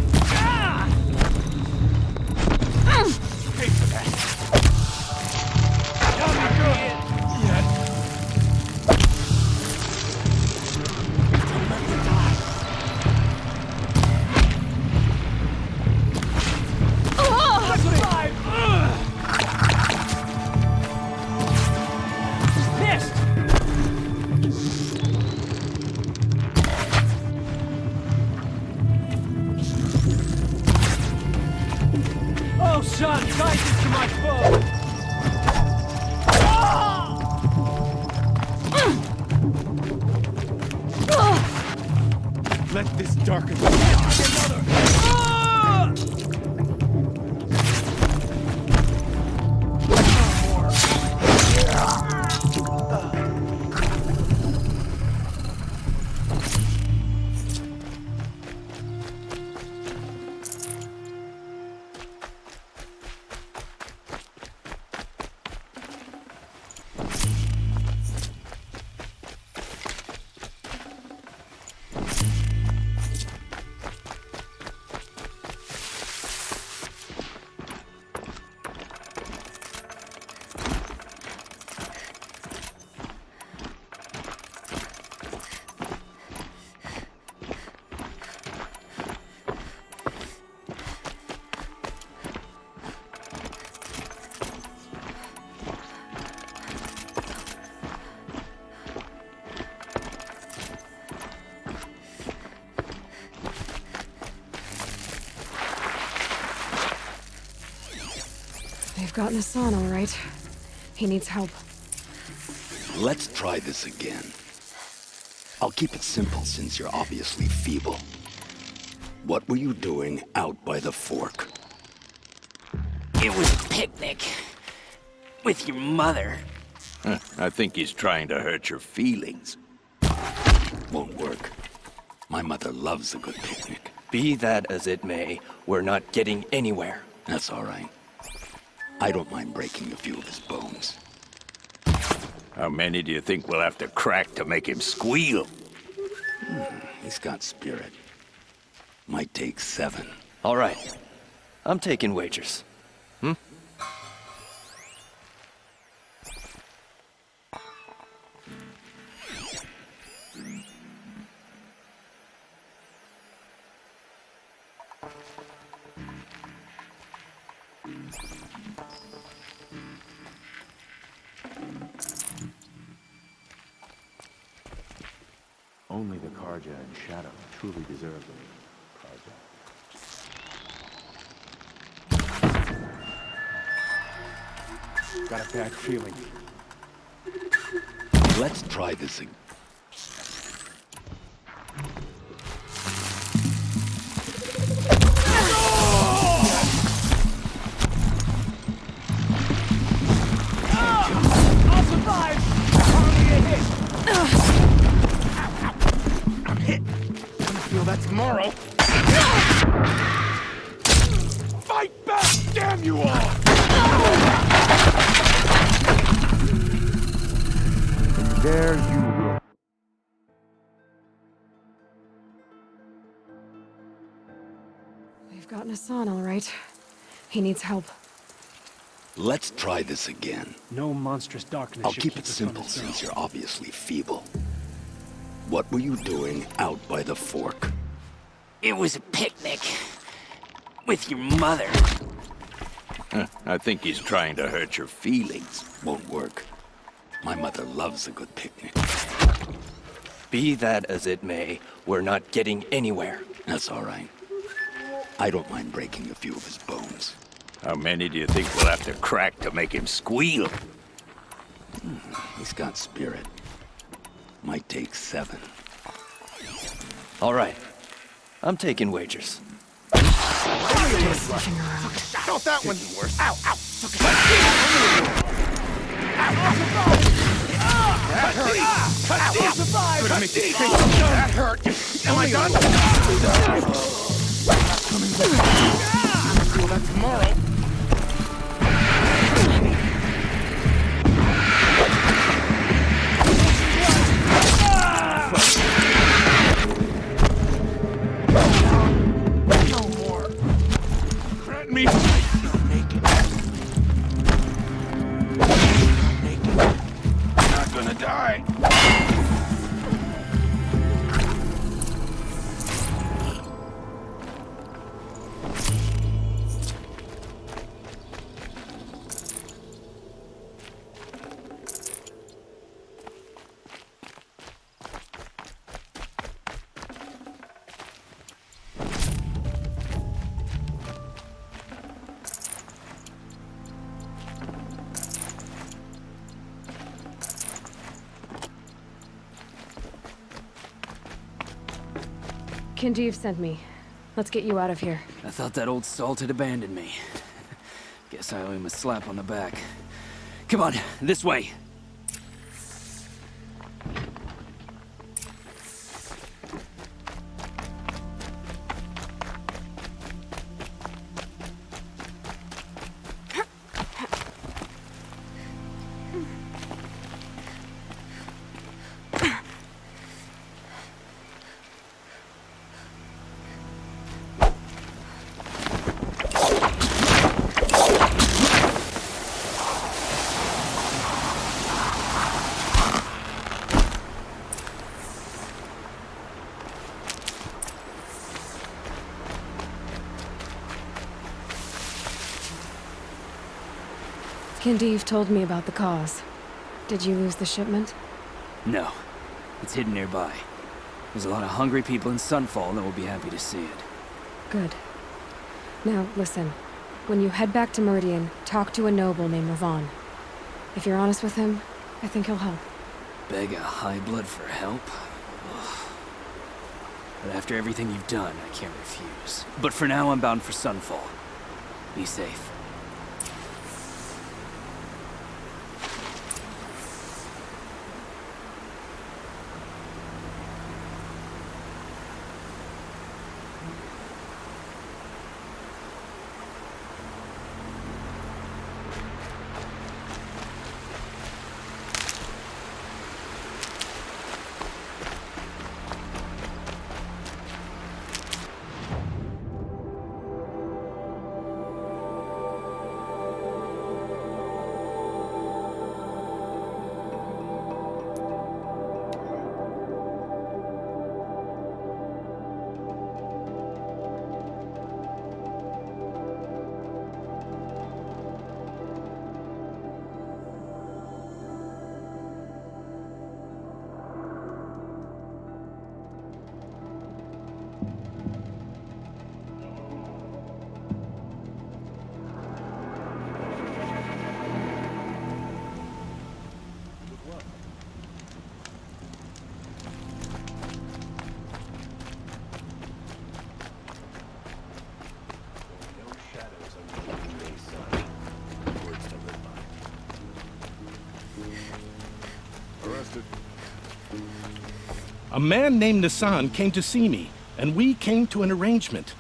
[SPEAKER 8] Pay for that. Tell me good. Don't let me die. Let's drive. Missed. Oh, son, guidance to my foe. Let this darken the
[SPEAKER 3] They've gotten Hassan, all right. He needs help.
[SPEAKER 15] Let's try this again. I'll keep it simple since you're obviously feeble. What were you doing out by the fork?
[SPEAKER 12] It was a picnic. With your mother.
[SPEAKER 15] I think he's trying to hurt your feelings. Won't work. My mother loves a good picnic.
[SPEAKER 12] Be that as it may, we're not getting anywhere.
[SPEAKER 15] That's all right. I don't mind breaking a few of his bones.
[SPEAKER 16] How many do you think we'll have to crack to make him squeal?
[SPEAKER 15] He's got spirit. Might take 7.
[SPEAKER 12] All right. I'm taking wagers.
[SPEAKER 1] Only the Karja and Shadow truly deserve them. Karja. Got a bad feeling.
[SPEAKER 15] Let's try this again.
[SPEAKER 8] I'll survive! Hardly a hit! I'm hit! Gonna feel that tomorrow! Fight back, damn you all!
[SPEAKER 1] There you go.
[SPEAKER 3] They've gotten Hassan, all right. He needs help.
[SPEAKER 15] Let's try this again.
[SPEAKER 8] No monstrous darkness.
[SPEAKER 15] I'll keep it simple since you're obviously feeble. What were you doing out by the fork?
[SPEAKER 12] It was a picnic. With your mother.
[SPEAKER 16] I think he's trying to hurt your feelings.
[SPEAKER 15] Won't work. My mother loves a good picnic.
[SPEAKER 17] Be that as it may, we're not getting anywhere.
[SPEAKER 15] That's all right. I don't mind breaking a few of his bones.
[SPEAKER 16] How many do you think we'll have to crack to make him squeal?
[SPEAKER 15] He's got spirit. Might take 7.
[SPEAKER 17] All right. I'm taking wagers.
[SPEAKER 8] Thought that one worse. Ow, ow. That hurt. Gonna make you think. That hurt. Am I done? Well, that's tomorrow. No more. Grant me. Not gonna die.
[SPEAKER 3] Kinjeev sent me. Let's get you out of here.
[SPEAKER 12] I thought that old salt had abandoned me. Guess I owe him a slap on the back. Come on, this way.
[SPEAKER 3] Kinjeev told me about the cause. Did you lose the shipment?
[SPEAKER 12] No. It's hidden nearby. There's a lot of hungry people in Sunfall that will be happy to see it.
[SPEAKER 3] Good. Now, listen. When you head back to Meridian, talk to a noble named Ravon. If you're honest with him, I think he'll help.
[SPEAKER 12] Beg a high blood for help? Ugh. But after everything you've done, I can't refuse. But for now, I'm bound for Sunfall. Be safe.
[SPEAKER 7] A man named Nissan came to see me, and we came to an arrangement.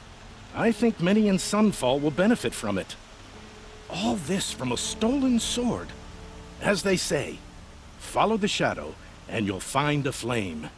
[SPEAKER 7] I think many in Sunfall will benefit from it. All this from a stolen sword. As they say, follow the shadow, and you'll find a flame.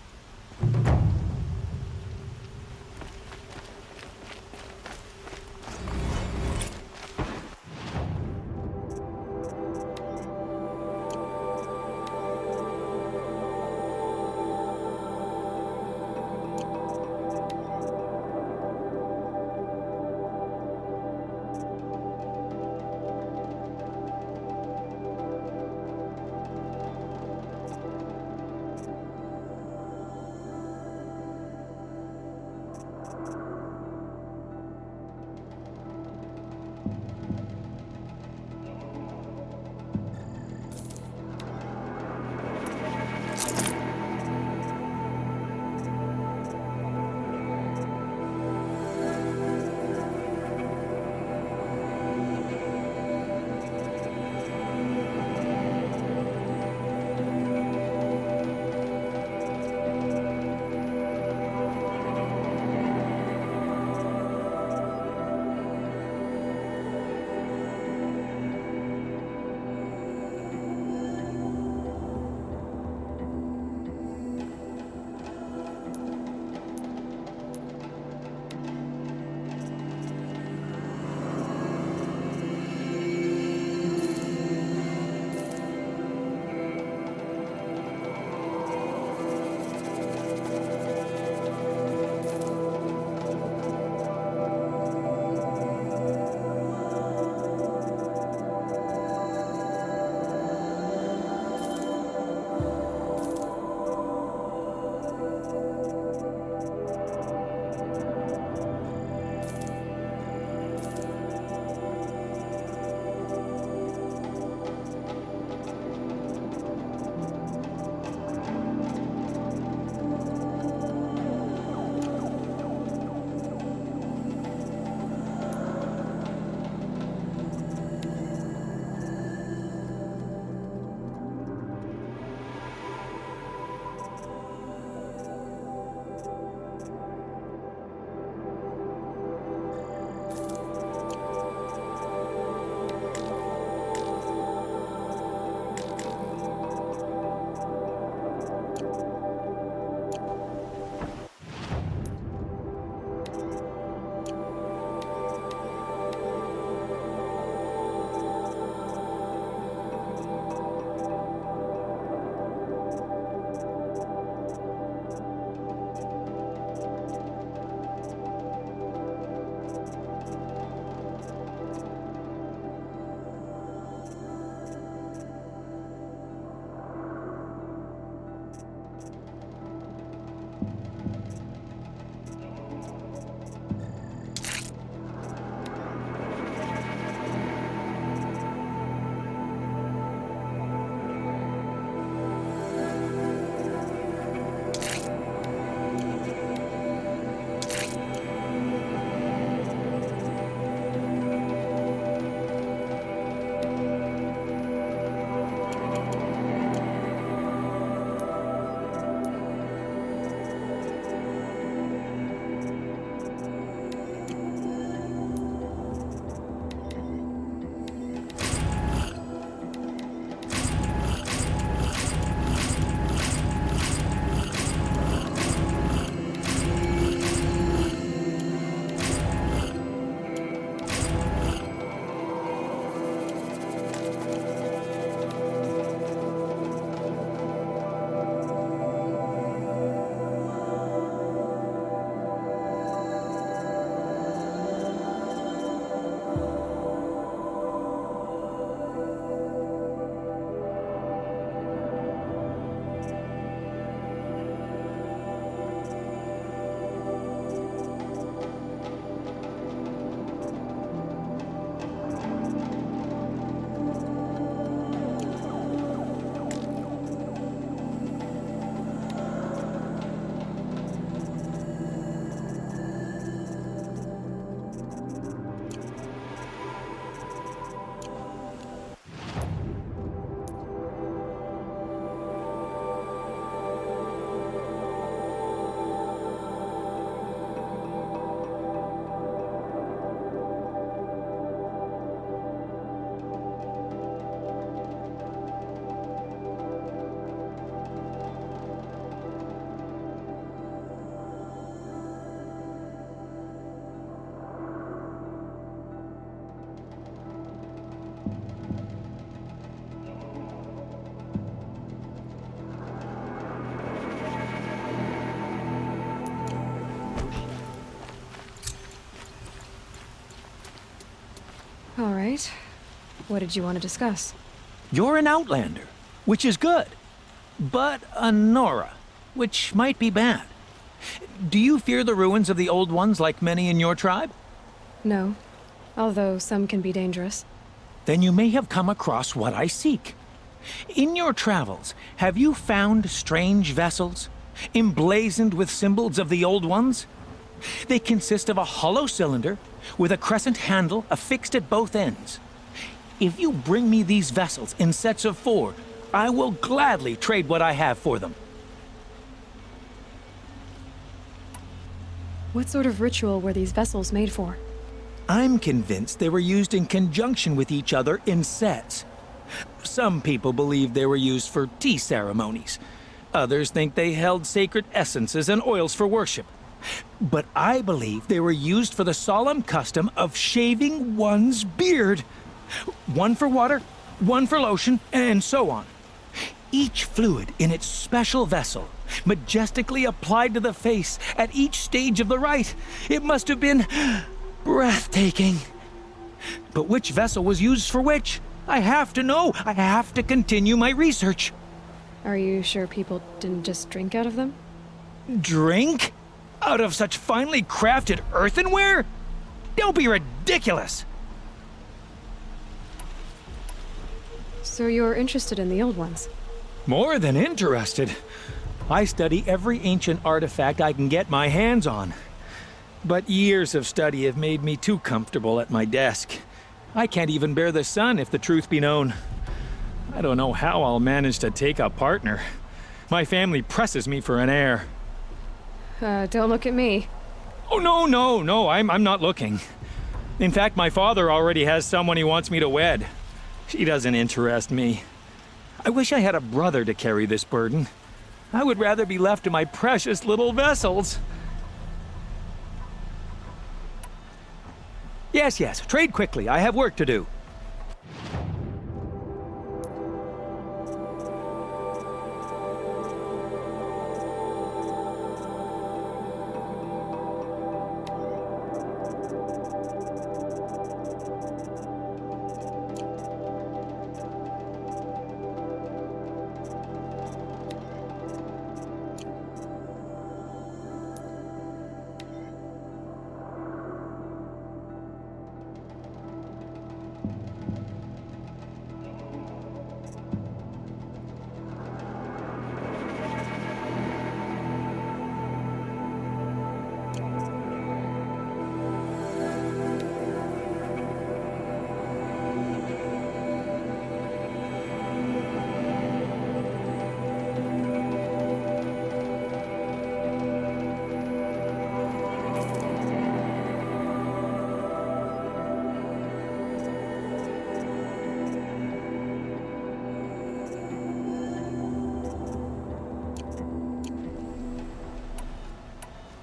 [SPEAKER 3] All right. What did you want to discuss?
[SPEAKER 18] You're an outlander, which is good. But a Nora, which might be bad. Do you fear the ruins of the Old Ones like many in your tribe?
[SPEAKER 3] No. Although some can be dangerous.
[SPEAKER 18] Then you may have come across what I seek. In your travels, have you found strange vessels, emblazoned with symbols of the Old Ones? They consist of a hollow cylinder with a crescent handle affixed at both ends. If you bring me these vessels in sets of 4, I will gladly trade what I have for them.
[SPEAKER 3] What sort of ritual were these vessels made for?
[SPEAKER 18] I'm convinced they were used in conjunction with each other in sets. Some people believe they were used for tea ceremonies. Others think they held sacred essences and oils for worship. But I believe they were used for the solemn custom of shaving one's beard. One for water, one for lotion, and so on. Each fluid in its special vessel, majestically applied to the face at each stage of the rite. It must have been breathtaking. But which vessel was used for which? I have to know. I have to continue my research.
[SPEAKER 3] Are you sure people didn't just drink out of them?
[SPEAKER 18] Drink? Out of such finely crafted earthenware? Don't be ridiculous!
[SPEAKER 3] So you're interested in the old ones?
[SPEAKER 18] More than interested. I study every ancient artifact I can get my hands on. But years of study have made me too comfortable at my desk. I can't even bear the sun, if the truth be known. I don't know how I'll manage to take a partner. My family presses me for an heir.
[SPEAKER 3] Don't look at me.
[SPEAKER 18] Oh, no, I'm not looking. In fact, my father already has someone he wants me to wed. She doesn't interest me. I wish I had a brother to carry this burden. I would rather be left to my precious little vessels. Yes, trade quickly. I have work to do.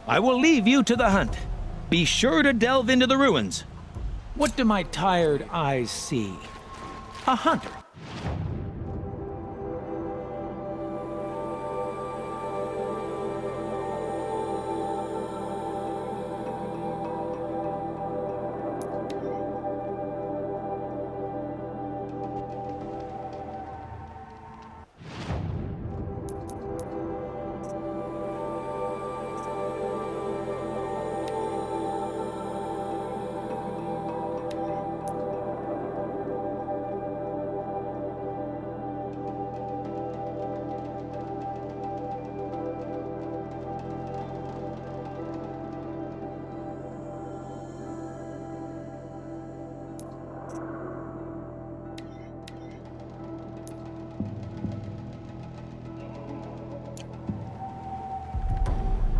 [SPEAKER 18] I will leave you to the hunt. Be sure to delve into the ruins. What do my tired eyes see? A hunter.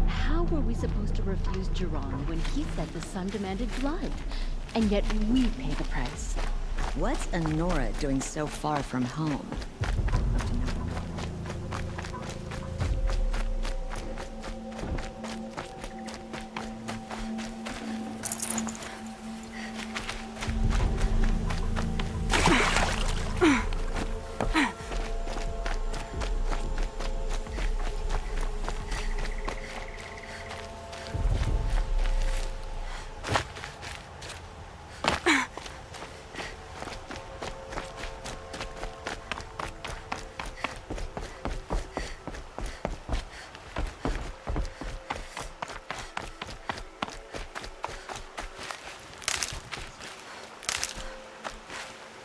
[SPEAKER 9] How were we supposed to refuse Jiran when he said the sun demanded blood? And yet we pay the price.
[SPEAKER 19] What's Anora doing so far from home?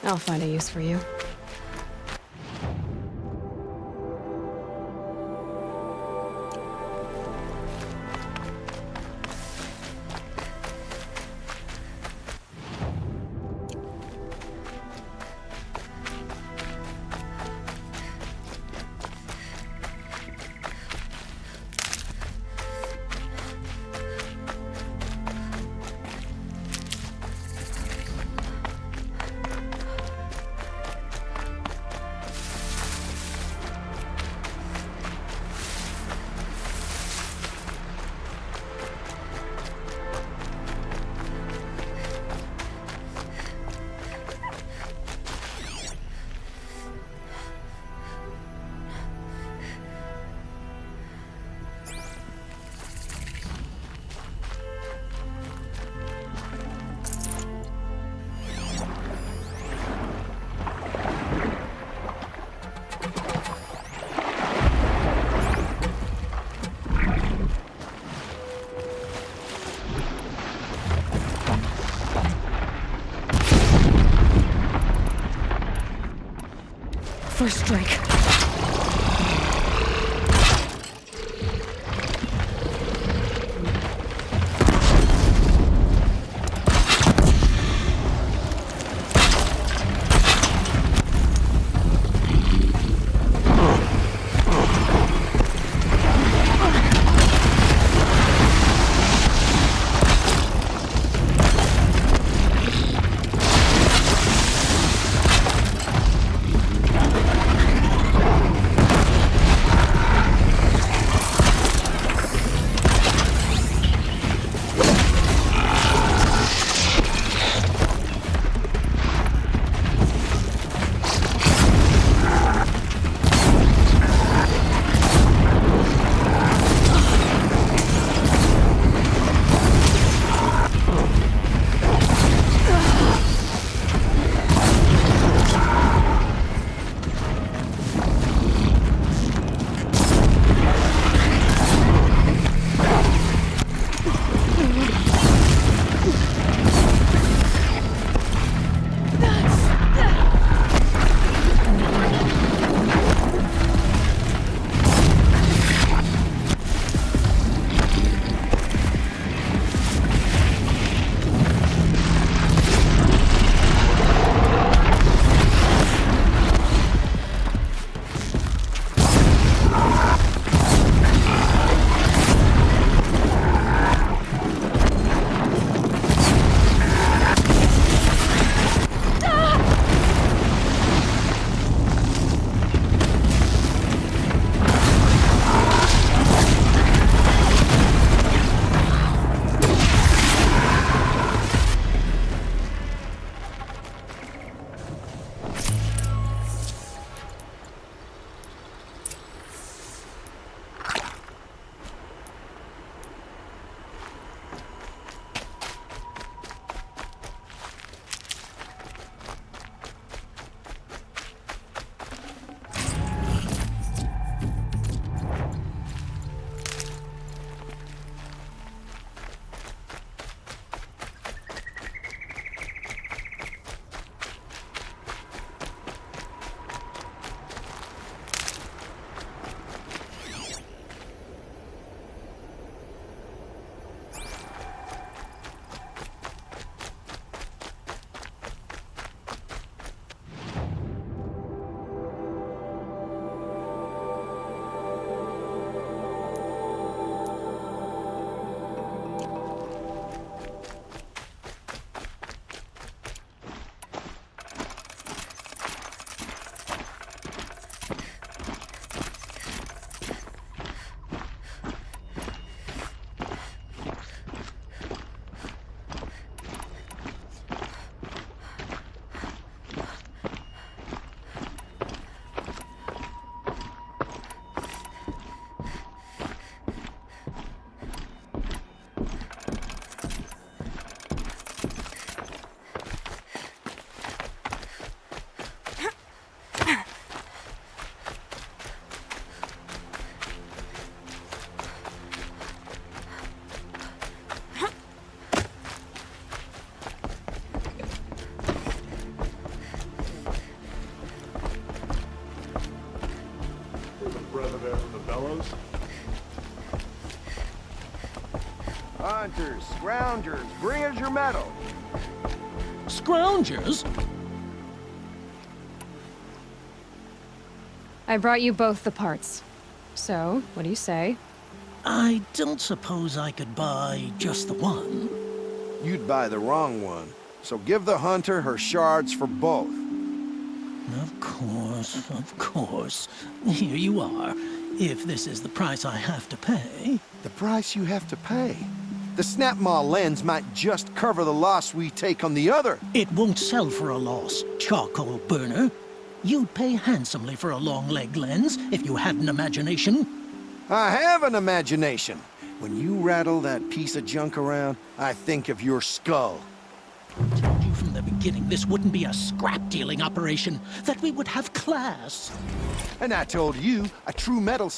[SPEAKER 3] I'll find a use for you. First strike.
[SPEAKER 8] breath of air from the bellows.
[SPEAKER 13] Hunters, scroungers, bring us your metal.
[SPEAKER 18] Scroungers?
[SPEAKER 3] I brought you both the parts. So, what do you say?
[SPEAKER 18] I don't suppose I could buy just the one.
[SPEAKER 13] You'd buy the wrong one. So give the hunter her shards for both.
[SPEAKER 18] Of course. Here you are. If this is the price I have to pay.
[SPEAKER 13] The price you have to pay? The Snapmaw lens might just cover the loss we take on the other.
[SPEAKER 18] It won't sell for a loss, charcoal burner. You'd pay handsomely for a long-leg lens if you had an imagination.
[SPEAKER 13] I have an imagination. When you rattle that piece of junk around, I think of your skull.
[SPEAKER 18] I told you from the beginning this wouldn't be a scrap-dealing operation, that we would have class.
[SPEAKER 13] And I told you a true metal